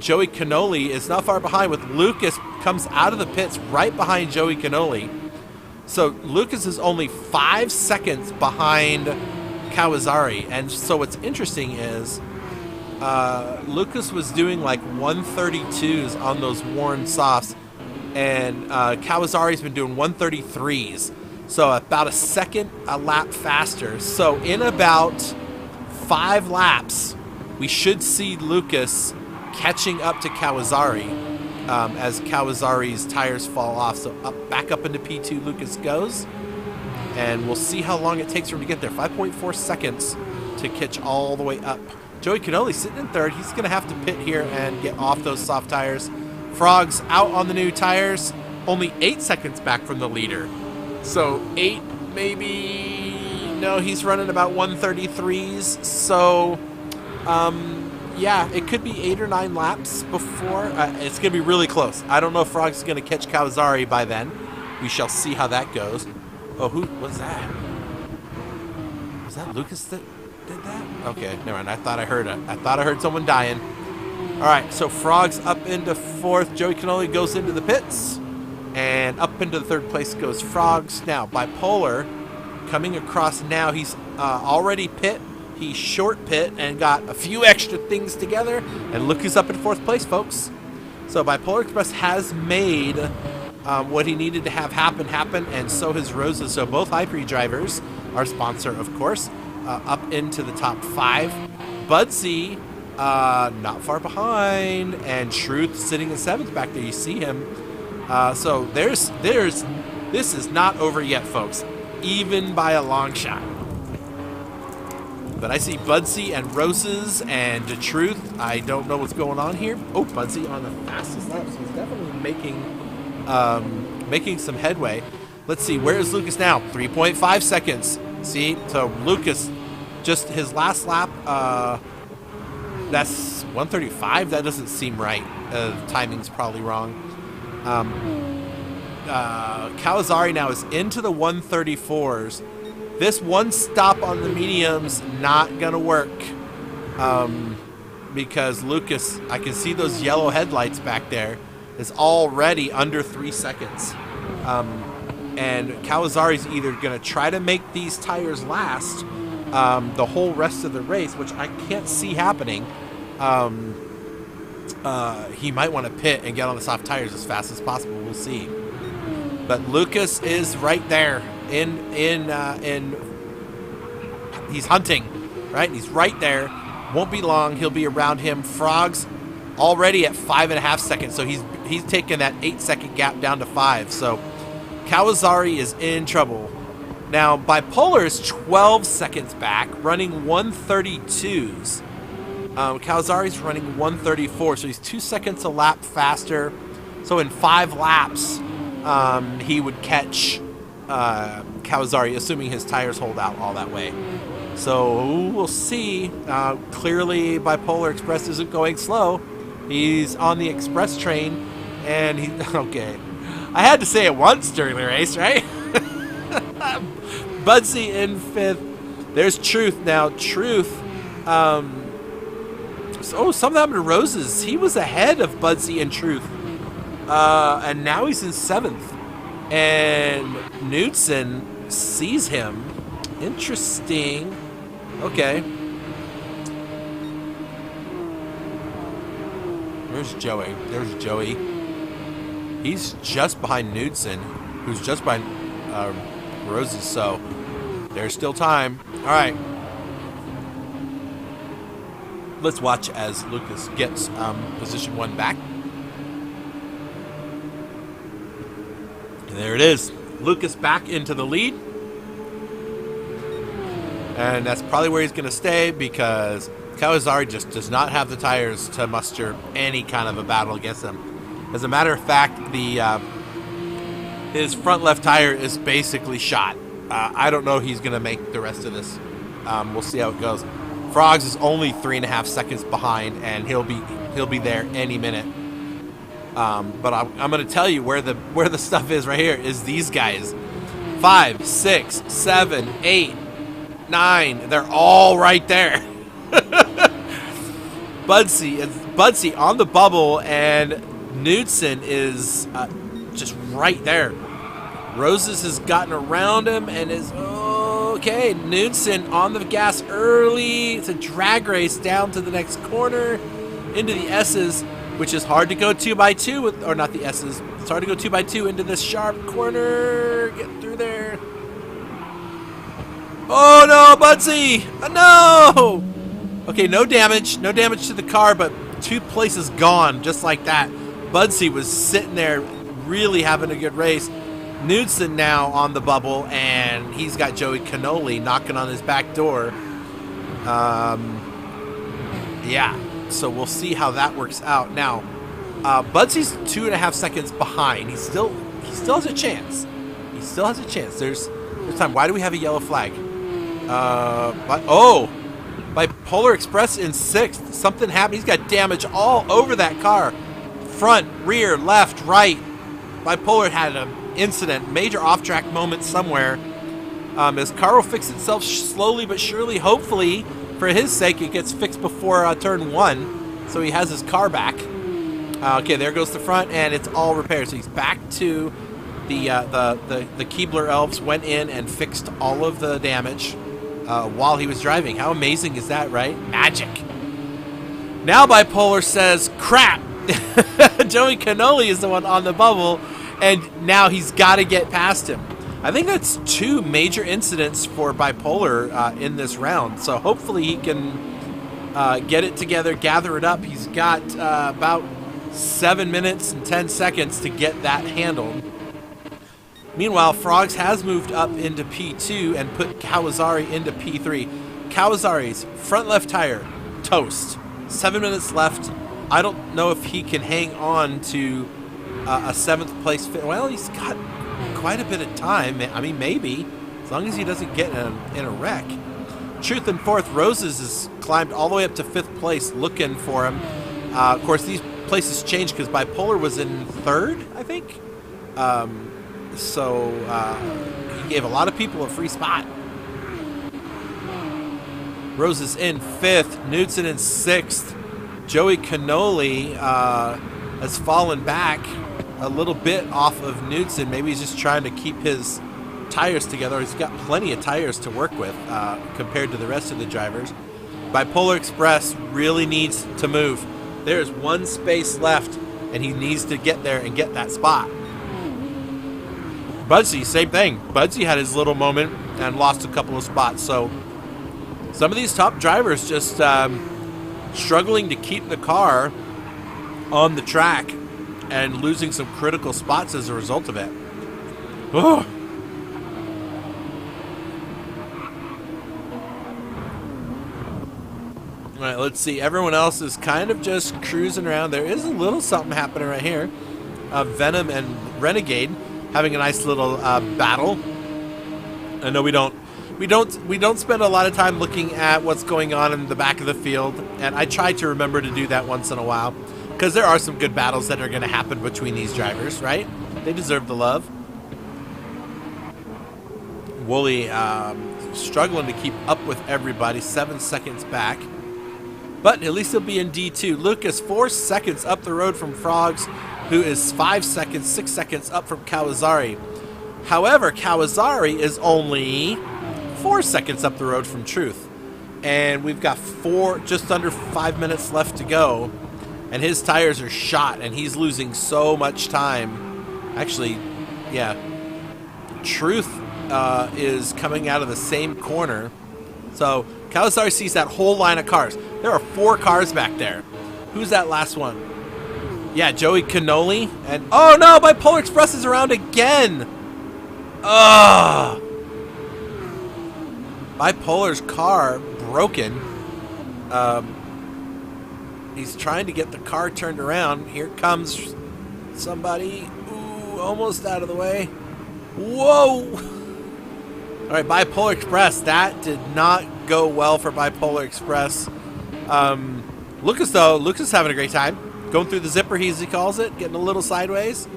Speaker 1: Joey Cannoli is not far behind with Lucas comes out of the pits right behind Joey Cannoli. So Lucas is only 5 seconds behind Kawasari. And so what's interesting is Lucas was doing like 132s on those worn softs, and Kawasari's been doing 133s. So about a second a lap faster. So in about 5 laps, we should see Lucas catching up to Kawasari as Kawasari's tires fall off. So back up into P2 Lucas goes. And we'll see how long it takes for him to get there. 5.4 seconds to catch all the way up. Joey Cannoli sitting in 3rd. He's going to have to pit here and get off those soft tires. Frog's out on the new tires. Only 8 seconds back from the leader. So 8 maybe. No, he's running about 133s. So, yeah, it could be 8 or 9 laps before. It's going to be really close. I don't know if Frog's going to catch Kawasari by then. We shall see how that goes. Oh, who was that? Was that Lucas that did that? Okay, never mind. I thought I heard someone dying. All right, so Frog's up into 4th. Joey Cannoli goes into the pits. And up into the 3rd place goes Frogs. Now, Bipolar coming across now. He's already pit. He's short pit and got a few extra things together. And look who's up in 4th place, folks. So Bipolar Express has made what he needed to have happen, and so has Roses. So both HyPrix drivers, our sponsor, of course, up into the top 5. Budsy, not far behind, and Truth sitting in 7th back there. You see him. So this is not over yet, folks, even by a long shot. But I see Budsy and Roses and Truth. I don't know what's going on here. Oh, Budsy on the fastest lap. So he's definitely making some headway. Let's see, where is Lucas now? 3.5 seconds. See, so Lucas, just his last lap, that's 135. That doesn't seem right. Timing's probably wrong. Kawasari now is into the 134s. This one stop on the medium's not gonna work, because Lucas, I can see those yellow headlights back there, is already under 3 seconds. And Kawasari's either going to try to make these tires last the whole rest of the race, which I can't see happening. He might want to pit and get on the soft tires as fast as possible. We'll see. But Lucas is right there in he's hunting, right? He's right there. Won't be long. He'll be around him. Frog's already at 5.5 seconds, so he's taken that 8-second gap down to 5. So Kawasari is in trouble. Now, Bipolar is 12 seconds back, running 132s. Kawasari's running 134, so he's 2 seconds a lap faster. So in 5 laps, he would catch Kawasari, assuming his tires hold out all that way. So we'll see. Clearly, Bipolar Express isn't going slow. He's on the express train, and he okay. I had to say it once during the race, right? Budsy in 5th. There's Truth now. Truth. Something happened to Roses. He was ahead of Budsy and Truth, and now he's in 7th. And Knudsen sees him. Interesting. Okay. There's Joey. There's Joey. He's just behind Knudsen, who's just behind Roses, so there's still time. All right. Let's watch as Lucas gets position 1 back. And there it is. Lucas back into the lead. And that's probably where he's going to stay because Kawasari just does not have the tires to muster any kind of a battle against them. As a matter of fact, his front left tire is basically shot. I don't know if he's going to make the rest of this. We'll see how it goes. Frogs is only 3.5 seconds behind, and he'll be there any minute. But I'm going to tell you where the stuff is right here is these guys. 5, 6, 7, 8, 9. They're all right there. Budsy on the bubble, and Knudsen is just right there. Roses has gotten around him and is okay. Knudsen on the gas early. It's a drag race down to the next corner into the S's, which is hard to go 2x2 with, or not the S's. It's hard to go 2x2 into this sharp corner. Get through there. Oh no, Budsy! No! Okay, no damage to the car, but 2 places gone just like that. Budsy was sitting there really having a good race. Knudsen now on the bubble, and he's got Joey Cannoli knocking on his back door. Yeah, so we'll see how that works out. Now, Budsy's 2.5 seconds behind. He still has a chance. He still has a chance. There's time. Why do we have a yellow flag? Bipolar Express in 6th. Something happened. He's got damage all over that car. Front, rear, left, right. Bipolar had an incident, major off-track moment somewhere. His car will fix itself slowly but surely. Hopefully, for his sake, it gets fixed before turn 1, so he has his car back. Okay, there goes the front, and it's all repaired. So he's back to the Keebler Elves went in and fixed all of the damage while he was driving. How amazing is that, right? Magic. Now Bipolar says, crap. Joey Cannoli is the one on the bubble, and now he's got to get past him. I think that's 2 major incidents for Bipolar in this round, so hopefully he can get it together, gather it up. He's got about 7 minutes and 10 seconds to get that handled. Meanwhile, Frogs has moved up into P2 and put Kawasari into P3. Kawasari's front left tire, toast. 7 minutes left. I don't know if he can hang on to a 7th place. Well, he's got quite a bit of time. I mean, maybe. As long as he doesn't get in a wreck. Truth in 4th. Roses has climbed all the way up to 5th place looking for him. Of course, these places changed because Bipolar was in 3rd, I think. So he gave a lot of people a free spot. Roses in 5th. Knudsen in 6th. Joey Cannoli has fallen back a little bit off of Knudsen. Maybe he's just trying to keep his tires together. He's got plenty of tires to work with compared to the rest of the drivers. Bipolar Express really needs to move. There's 1 space left, and he needs to get there and get that spot. Budsy, same thing. Budsy had his little moment and lost a couple of spots. So some of these top drivers just struggling to keep the car on the track and losing some critical spots as a result of it. Oh. All right, let's see. Everyone else is kind of just cruising around. There is a little something happening right here. Venom and Renegade having a nice little battle. I know we don't spend a lot of time looking at what's going on in the back of the field, and I try to remember to do that once in a while because there are some good battles that are going to happen between these drivers, right? They deserve the love. Wooly struggling to keep up with everybody, 7 seconds back. But at least he'll be in D2. Lucas, 4 seconds up the road from Frogs, who is 5 seconds, 6 seconds up from Kawasari. However, Kawasari is only 4 seconds up the road from Truth. And we've got just under 5 minutes left to go. And his tires are shot, and he's losing so much time. Actually, yeah. Truth is coming out of the same corner. So Kawasari sees that whole line of cars. There are 4 cars back there. Who's that last one? Yeah, Joey Cannoli. And oh no, Bipolar Express is around again. Ugh. Bipolar's car broken. He's trying to get the car turned around. Here comes somebody. Ooh, almost out of the way. Whoa. All right, Bipolar Express. That did not go well for Bipolar Express. Lucas, though, Lucas is having a great time. Going through the zipper, as he calls it. Getting a little sideways.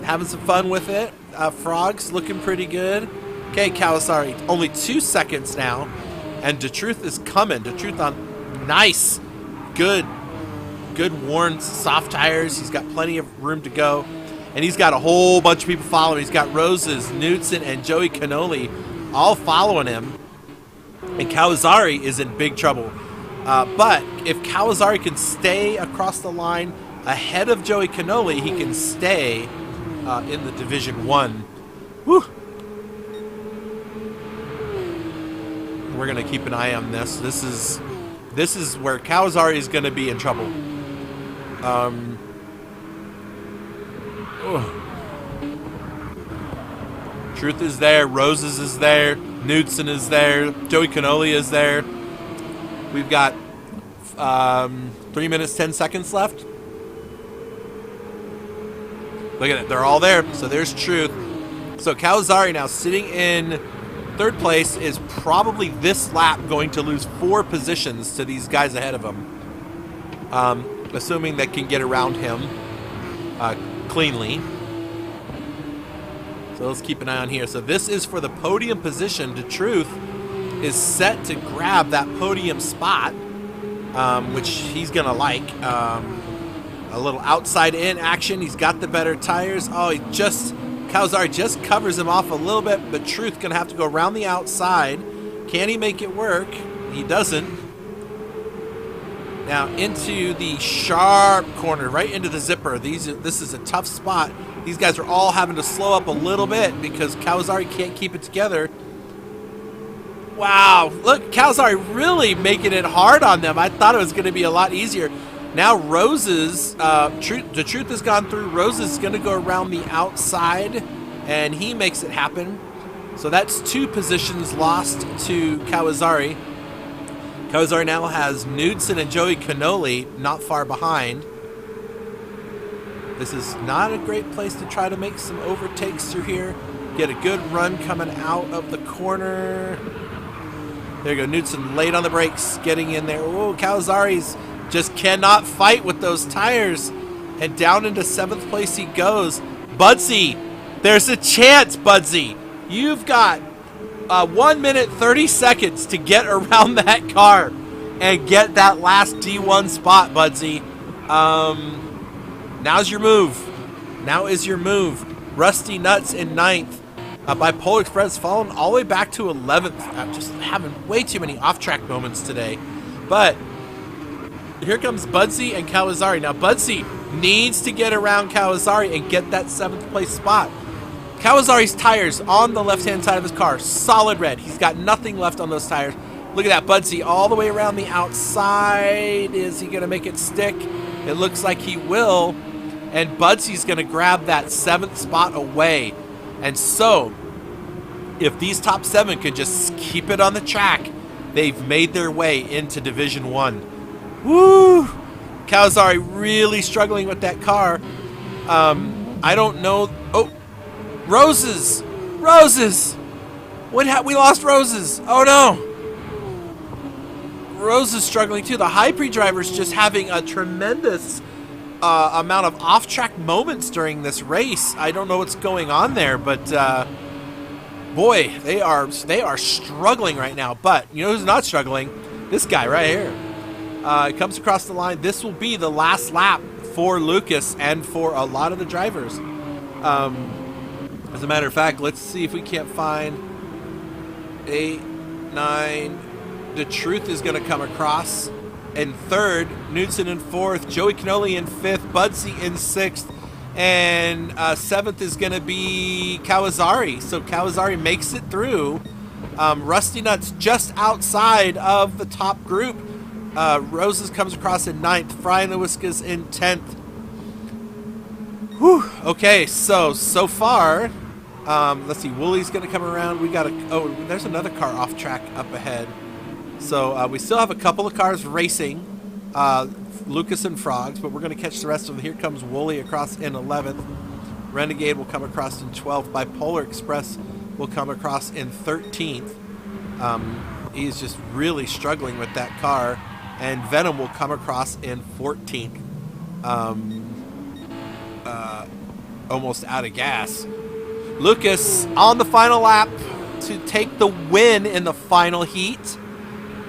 Speaker 1: Having some fun with it. Frogs looking pretty good. Okay, Kawasari. Only 2 seconds now. And DeTruth is coming. DeTruth on nice. Good worn soft tires. He's got plenty of room to go. And he's got a whole bunch of people following. He's got Roses, Knudsen, and Joey Cannoli all following him. And Kawasari is in big trouble. But if Kawasari can stay across the line ahead of Joey Cannoli, he can stay in the Division 1. Woo! We're going to keep an eye on this. This is where Kawasari is going to be in trouble. Truth is there. Roses is there. Knudsen is there. Joey Cannoli is there. We've got 3 minutes, 10 seconds left. Look at it. They're all there. So there's Truth. So Kawasari now sitting in third place is probably this lap going to lose 4 positions to these guys ahead of him. Assuming they can get around him cleanly. So let's keep an eye on here. So this is for the podium position. DeTruth is set to grab that podium spot, which he's going to like. A little outside in action. He's got the better tires. Oh, Kawasari just covers him off a little bit, but Truth going to have to go around the outside. Can he make it work? He doesn't. Now into the sharp corner, right into the zipper. This is a tough spot. These guys are all having to slow up a little bit because Kawasari can't keep it together. Wow, look, Kawasari really making it hard on them. I thought it was going to be a lot easier. Now Roses, the Truth has gone through. Roses is going to go around the outside, and he makes it happen. So that's 2 positions lost to Kawasari. Kawasari now has Knudsen and Joey Cannoli not far behind. This is not a great place to try to make some overtakes through here. Get a good run coming out of the corner. There you go, Knudsen late on the brakes, getting in there. Oh, Kawasari's just cannot fight with those tires. And down into 7th place he goes. Budsy, there's a chance, Budsy. You've got 1 minute 30 seconds to get around that car and get that last D1 spot, Budsy. Now's your move. Now is your move. Rusty Nuts in 9th. Bipolar Express falling all the way back to 11th. I'm just having way too many off-track moments today. But here comes Budsy and Kawasari. Now Budsy needs to get around Kawasari and get that 7th place spot. Kawasari's tires on the left-hand side of his car, solid red. He's got nothing left on those tires. Look at that, Budsy, all the way around the outside. Is he going to make it stick? It looks like he will. And Budsy's going to grab that 7th spot away. And so, if these top 7 can just keep it on the track, they've made their way into Division 1. Woo! Kawasari really struggling with that car. I don't know. Oh, Roses! Roses! We lost Roses. Oh, no. Rose is struggling too. The HyPrix driver's just having a tremendous amount of off-track moments during this race. I don't know what's going on there, but boy, they are struggling right now. But you know who's not struggling? This guy right here. It comes across the line. This will be the last lap for Lucas and for a lot of the drivers. As a matter of fact, let's see if we can't find 8, 9. The Truth is going to come across in 3rd, Knudsen in 4th, Joey Cannoli in 5th, Budsy in 6th, and 7th is going to be Kawasari. So Kawasari makes it through. Rusty Nuts just outside of the top group. Roses comes across in 9th, Fry and the Whiskas in 10th. Whew. Okay, so far, let's see, Woolie's going to come around. We got there's another car off track up ahead. So we still have a couple of cars racing, Lucas and Frogs, but we're going to catch the rest of them. Here comes Wooly across in 11th. Renegade will come across in 12th. Bipolar Express will come across in 13th. He's just really struggling with that car. And Venom will come across in 14th. Almost out of gas. Lucas on the final lap to take the win in the final heat.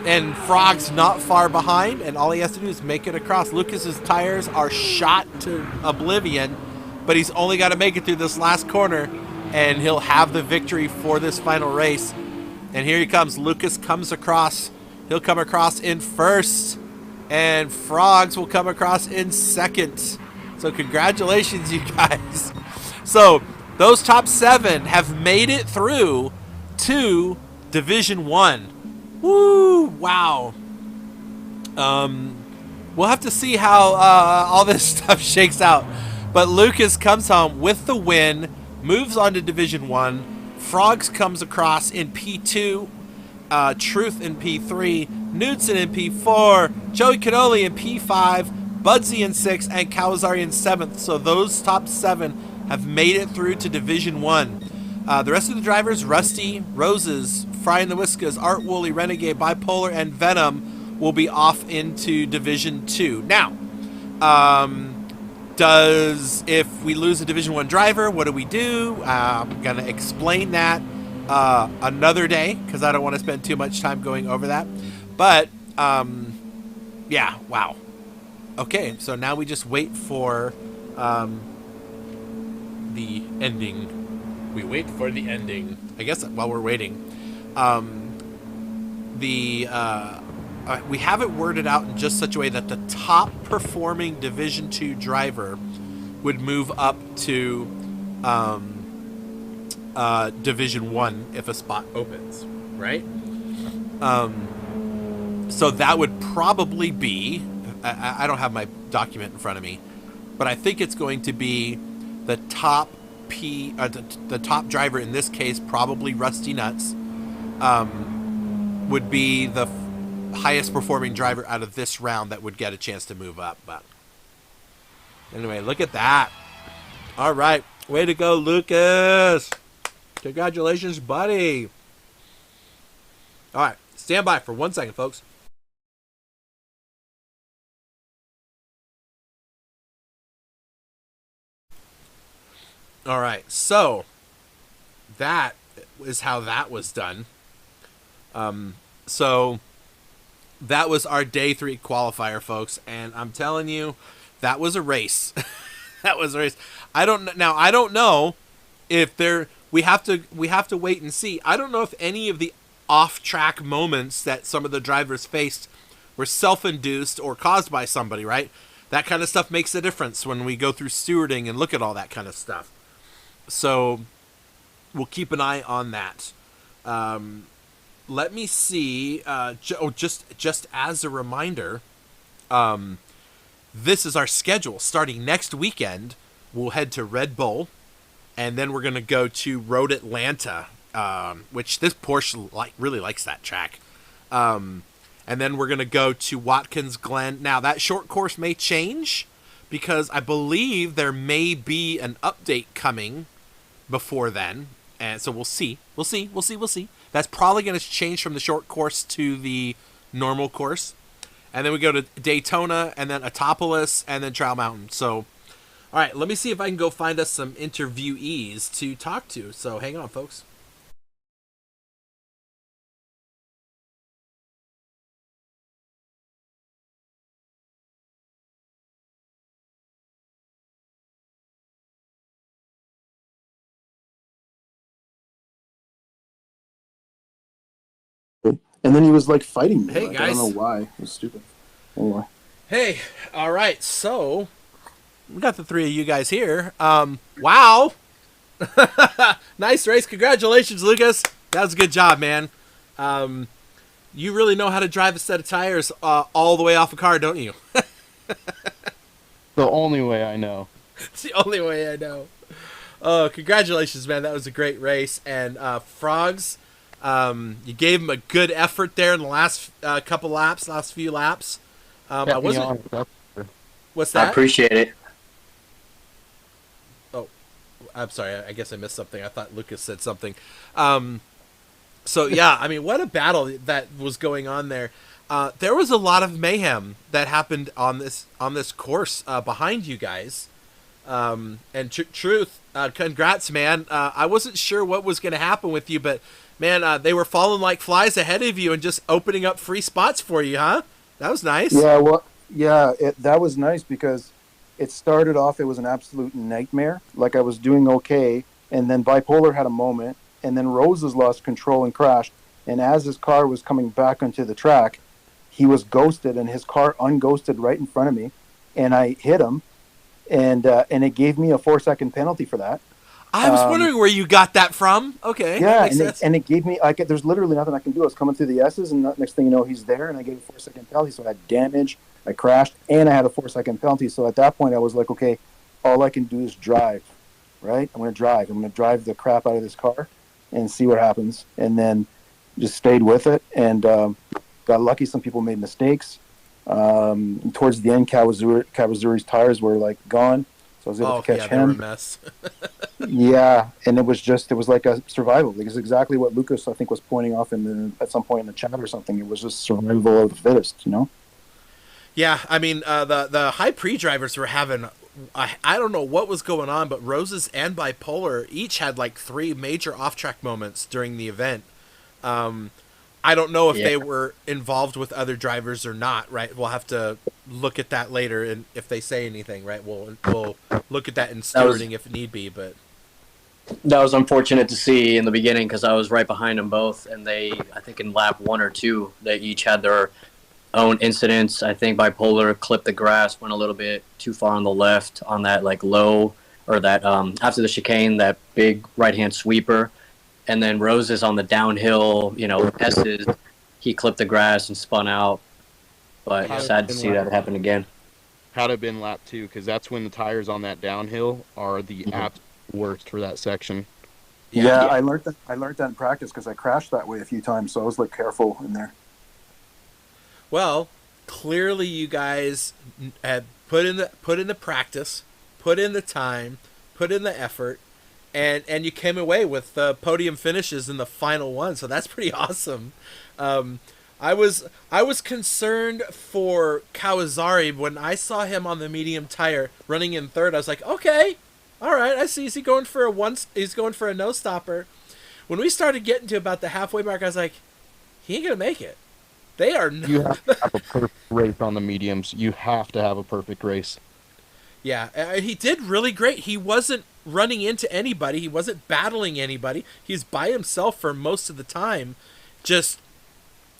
Speaker 1: And Frog's not far behind, and all he has to do is make it across. Lucas's tires are shot to oblivion, but he's only got to make it through this last corner, and he'll have the victory for this final race. And here he comes. Lucas comes across. He'll come across in 1st, and Frogs will come across in 2nd. So congratulations, you guys. So those top 7 have made it through to Division 1. Woo! Wow. We'll have to see how all this stuff shakes out. But Lucas comes home with the win, moves on to Division 1. Frogs comes across in P2. Truth in P3. Knudsen in P4. Joey Cannoli in P5. Budsy in 6th. And Kawasari in 7th. So those top 7 have made it through to Division 1. The rest of the drivers, Rusty, Roses, Fry and the Whiskas, Art Wooly, Renegade, Bipolar, and Venom will be off into Division 2. Now, if we lose a Division 1 driver, what do we do? I'm going to explain that another day because I don't want to spend too much time going over that. But, yeah, wow. Okay, so now we just wait for the ending. We wait for the ending. I guess while we're waiting, we have it worded out in just such a way that the top performing Division 2 driver would move up to Division 1 if a spot opens, right? So that would probably be, I don't have my document in front of me, but I think it's going to be the top the top driver, in this case probably Rusty Nuts, would be the highest performing driver out of this round that would get a chance to move up. But anyway, look at that. All right, way to go, Lucas. Congratulations, buddy. All right, stand by for 1 second, folks. All right, so that is how that was done. So that was our day 3 qualifier, folks, and I'm telling you, that was a race. That was a race. I don't know if we have to wait and see. I don't know if any of the off-track moments that some of the drivers faced were self-induced or caused by somebody, right? That kind of stuff makes a difference when we go through stewarding and look at all that kind of stuff. So we'll keep an eye on that. Let me see. Just as a reminder, this is our schedule. Starting next weekend, we'll head to Red Bull, and then we're going to go to Road Atlanta, which this Porsche really likes that track. And then we're going to go to Watkins Glen. Now, that short course may change because I believe there may be an update coming before then. And so we'll see. We'll see. That's probably going to change from the short course to the normal course. And then we go to Daytona, and then Autopolis, and then Trial Mountain. So, all right, let me see if I can go find us some interviewees to talk to. So hang on, folks.
Speaker 3: And then he was like fighting me.
Speaker 1: Hey,
Speaker 3: like,
Speaker 1: guys.
Speaker 3: I don't know why. It was stupid. Anyway.
Speaker 1: Hey, all right, so we got the three of you guys here. Wow. Nice race. Congratulations, Lucas. That was a good job, man. You really know how to drive a set of tires all the way off a car, don't you?
Speaker 4: The only way I know.
Speaker 1: It's the only way I know. Oh, congratulations, man. That was a great race. And Frogs, you gave him a good effort there in the last last few laps. I wasn't. What's that?
Speaker 5: I appreciate it.
Speaker 1: Oh, I'm sorry. I guess I missed something. I thought Lucas said something. So yeah, I mean, what a battle that was going on there. There was a lot of mayhem that happened on this course behind you guys. And truth, congrats, man. I wasn't sure what was going to happen with you, but man, they were falling like flies ahead of you and just opening up free spots for you, huh? That was nice.
Speaker 3: Yeah, well, yeah, that was nice because it started off, it was an absolute nightmare. Like I was doing okay, and then Bipolar had a moment, and then Roses lost control and crashed. And as his car was coming back onto the track, he was ghosted, and his car unghosted right in front of me, and I hit him, and it gave me a 4-second penalty for that.
Speaker 1: I was wondering where you got that from. Okay.
Speaker 3: Yeah,
Speaker 1: makes sense.
Speaker 3: and it gave me there's literally nothing I can do. I was coming through the S's, and next thing you know, he's there, and I gave a 4-second penalty. So I had damage, I crashed, and I had a 4-second penalty. So at that point, I was like, okay, all I can do is drive, right? I'm going to drive the crap out of this car and see what happens. And then just stayed with it, and got lucky. Some people made mistakes. Towards the end, Kawazuri's tires were like gone, so I was able to catch
Speaker 1: They were a
Speaker 3: him.
Speaker 1: mess.
Speaker 3: Yeah, and it was like a survival. Because exactly what Lucas, I think, was pointing off at some point in the chat or something. It was just survival of the fittest, you know?
Speaker 1: Yeah, I mean, the HyPrix drivers were having, I don't know what was going on, but Roses and Bipolar each had like 3 major off-track moments during the event. I don't know if they were involved with other drivers or not, right? We'll have to look at that later, and if they say anything, right, we'll look at that in stewarding if need be, but...
Speaker 5: That was unfortunate to see in the beginning because I was right behind them both, and I think in lap 1 or 2, they each had their own incidents. I think Bipolar clipped the grass, went a little bit too far on the left on that like low, or that after the chicane, that big right-hand sweeper. And then Roses on the downhill, S's, he clipped the grass and spun out. But sad to see that happen again.
Speaker 4: Had it been lap 2, because that's when the tires on that downhill are the absolute worst for that section.
Speaker 3: Yeah, I learned that in practice because I crashed that way a few times, so I was like careful in there.
Speaker 1: Well, clearly you guys had put in the practice, put in the time, put in the effort, and you came away with podium finishes in the final one. So that's pretty awesome. I was concerned for Kawasari when I saw him on the medium tire running in third. I was like, okay, all right, I see. He's going for a no stopper. When we started getting to about the halfway mark, I was like, he ain't gonna make it. They are.
Speaker 4: You have to have a perfect race on the mediums. You have to have a perfect race.
Speaker 1: Yeah, he did really great. He wasn't running into anybody. He wasn't battling anybody. He's by himself for most of the time.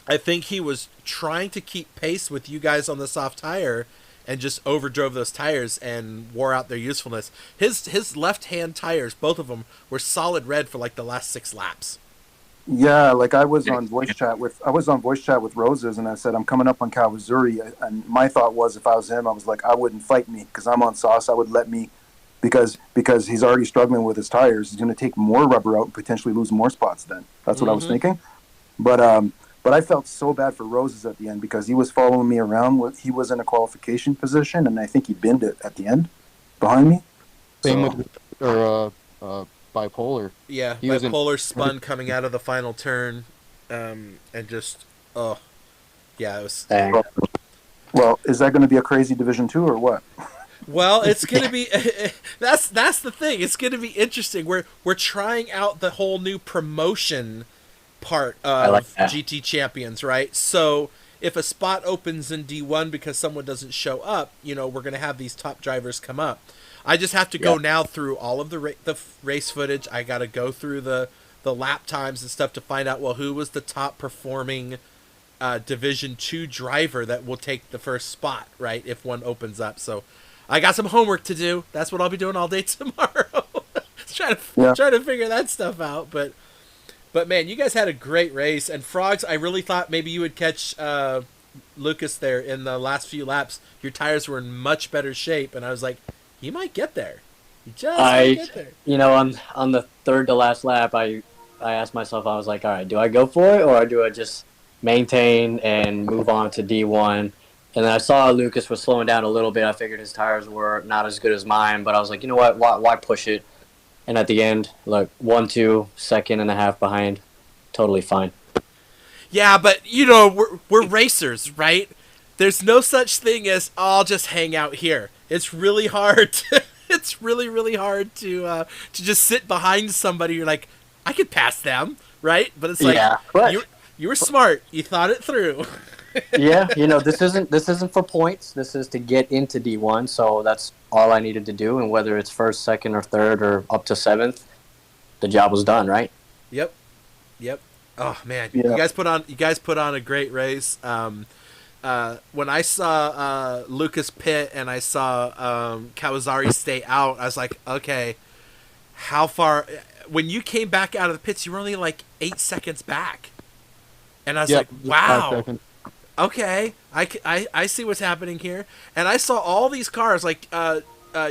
Speaker 1: I think he was trying to keep pace with you guys on the soft tire, and just overdrove those tires and wore out their usefulness. His left-hand tires, both of them, were solid red for like the last 6 laps.
Speaker 3: Yeah, like I was on voice chat with Roses, and I said I'm coming up on Kawazuri, and my thought was if I was him, I was like I wouldn't fight me because I'm on sauce. I would let me because he's already struggling with his tires. He's going to take more rubber out and potentially lose more spots. Then that's what I was thinking, but I felt so bad for Roses at the end because he was following me around. He was in a qualification position, and I think he binned it at the end behind me.
Speaker 4: Same with Bipolar.
Speaker 1: Yeah,
Speaker 4: He was
Speaker 1: Bipolar spun coming out of the final turn, and just it was.
Speaker 5: Dang.
Speaker 3: Well, is that going to be a crazy Division 2 or what?
Speaker 1: Well, it's gonna be. That's the thing. It's gonna be interesting. We're trying out the whole new promotion part of
Speaker 5: like that.
Speaker 1: GT Champions, right? So if a spot opens in D1 because someone doesn't show up, we're going to have these top drivers come up. I just have to go now through all of the race footage. I got to go through the lap times and stuff to find out, well, who was the top performing Division 2 driver that will take the first spot, right, if one opens up. So I got some homework to do. That's what I'll be doing all day tomorrow. trying to figure that stuff out, But man, you guys had a great race, and Frogs, I really thought maybe you would catch Lucas there in the last few laps. Your tires were in much better shape, and I was like, he might get there. He just might get there.
Speaker 5: On the third to last lap, I asked myself, I was like, all right, do I go for it or do I just maintain and move on to D1? And then I saw Lucas was slowing down a little bit. I figured his tires were not as good as mine, but I was like, you know what? Why push it? And at the end, look, 1-2, second and a half behind, totally fine.
Speaker 1: Yeah, but we're racers, right? There's no such thing as I'll just hang out here. It's really hard. It's really, really hard to just sit behind somebody. You're like, I could pass them, right? But it's like, you were smart. You thought it through.
Speaker 5: Yeah, this isn't for points. This is to get into D1. So that's all I needed to do. And whether it's first, second, or third, or up to 7th, the job was done, right?
Speaker 1: Yep. Oh man,
Speaker 3: Yeah.
Speaker 1: you guys put on a great race. When I saw Lucas pit and I saw Kawazari stay out, I was like, okay, how far? When you came back out of the pits, you were only like 8 seconds back, and I was like, wow. Okay, I see what's happening here, and I saw all these cars. Like,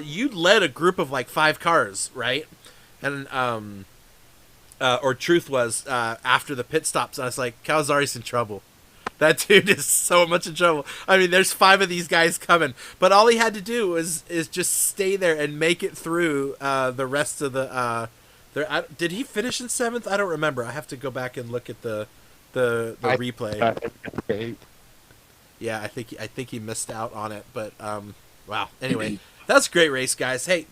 Speaker 1: you led a group of like 5 cars, right? And or truth was after the pit stops, I was like, Kawasari's in trouble. That dude is so much in trouble. I mean, there's 5 of these guys coming, but all he had to do is just stay there and make it through the rest of the. Did he finish in 7th? I don't remember. I have to go back and look at the replay. Yeah, I think he missed out on it, but wow. Anyway, that's a great race, guys. Hey,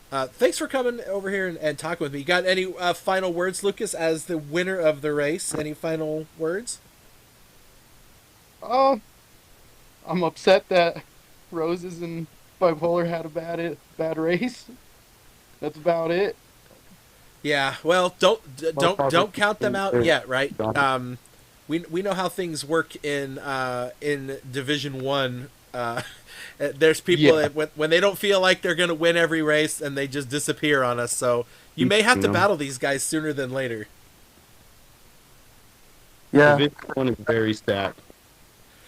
Speaker 1: thanks for coming over here and talking with me. You got any final words, Lucas, as the winner of the race? Any final words?
Speaker 4: I'm upset that Roses and Bipolar had a bad race. That's about it.
Speaker 1: Yeah, well, don't count them out yet, right? We know how things work in Division 1. There's people that when they don't feel like they're going to win every race, and they just disappear on us. So you may have to battle these guys sooner than later.
Speaker 3: Yeah.
Speaker 4: Division 1 is very stacked.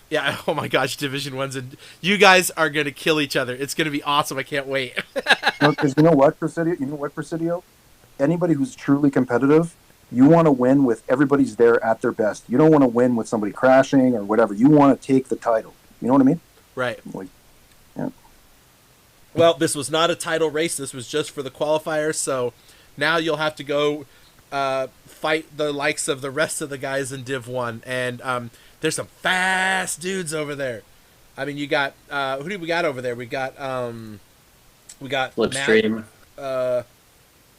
Speaker 1: Yeah, oh my gosh, Division 1's and you guys are going to kill each other. It's going to be awesome. I can't wait.
Speaker 3: Because you know what, Presidio? Anybody who's truly competitive, you want to win with everybody's there at their best. You don't want to win with somebody crashing or whatever. You want to take the title. You know what I mean?
Speaker 1: Right.
Speaker 3: Like, yeah.
Speaker 1: Well, this was not a title race. This was just for the qualifiers. So now you'll have to go fight the likes of the rest of the guys in Div 1. And there's some fast dudes over there. I mean, you got who do we got over there? We got
Speaker 5: Slipstream.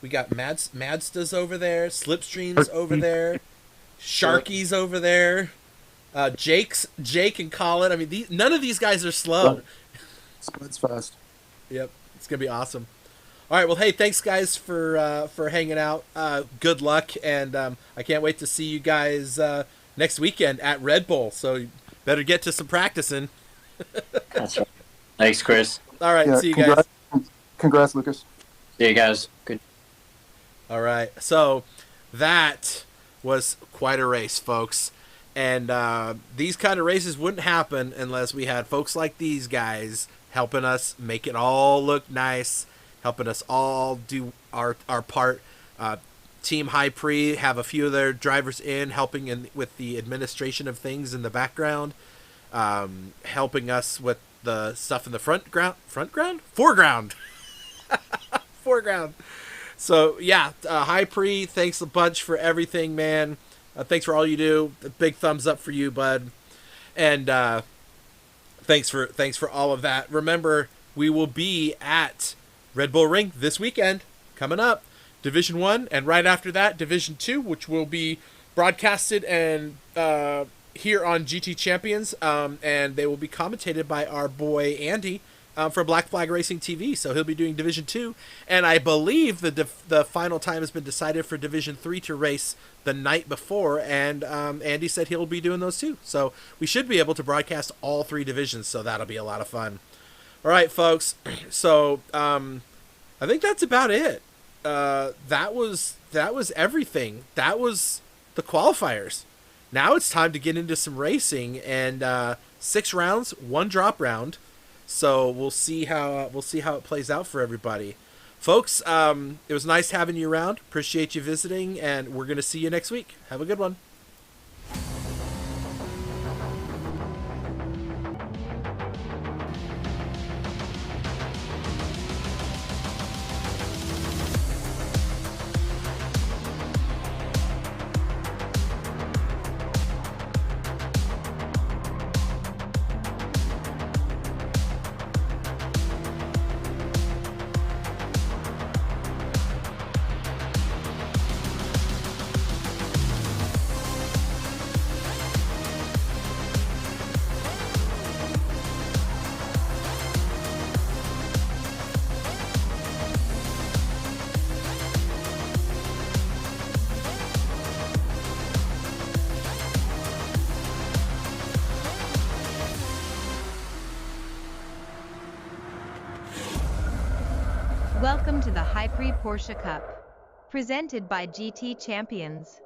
Speaker 1: We got Madsta's over there. Slipstream's over there. Sharky's over there. Jake and Colin. I mean, none of these guys are slow.
Speaker 3: Splits fast.
Speaker 1: Yep, it's gonna be awesome. All right, well, hey, thanks guys for hanging out. Good luck, and I can't wait to see you guys next weekend at Red Bull. So you better get to some practicing.
Speaker 5: That's right. Thanks, Chris.
Speaker 1: All right,
Speaker 3: Yeah,
Speaker 1: see you guys.
Speaker 3: Congrats, Lucas.
Speaker 5: See you guys. Good.
Speaker 1: All right, so that was quite a race, folks. And these kind of races wouldn't happen unless we had folks like these guys helping us make it all look nice, helping us all do our part. Team HyPrix have a few of their drivers in, helping with the administration of things in the background, helping us with the stuff in the foreground. So yeah, HyPrix, thanks a bunch for everything, man. Thanks for all you do. A big thumbs up for you, bud. And thanks for all of that. Remember, we will be at Red Bull Ring this weekend, coming up. Division 1, and right after that, Division 2, which will be broadcasted and here on GT Champions, and they will be commentated by our boy Andy from Black Flag Racing TV. So he'll be doing Division 2, and I believe the final time has been decided for Division 3 to race the night before, and Andy said he'll be doing those too. So we should be able to broadcast all 3 divisions, so that'll be a lot of fun. All right, folks. So I think that's about it. That was everything. That was the qualifiers. Now it's time to get into some racing, and 6 rounds, 1 drop round. So we'll see how it plays out for everybody, folks. It was nice having you around. Appreciate you visiting, and we're gonna see you next week. Have a good one.
Speaker 2: Welcome to the HyPrix Porsche Cup, presented by GT Champions.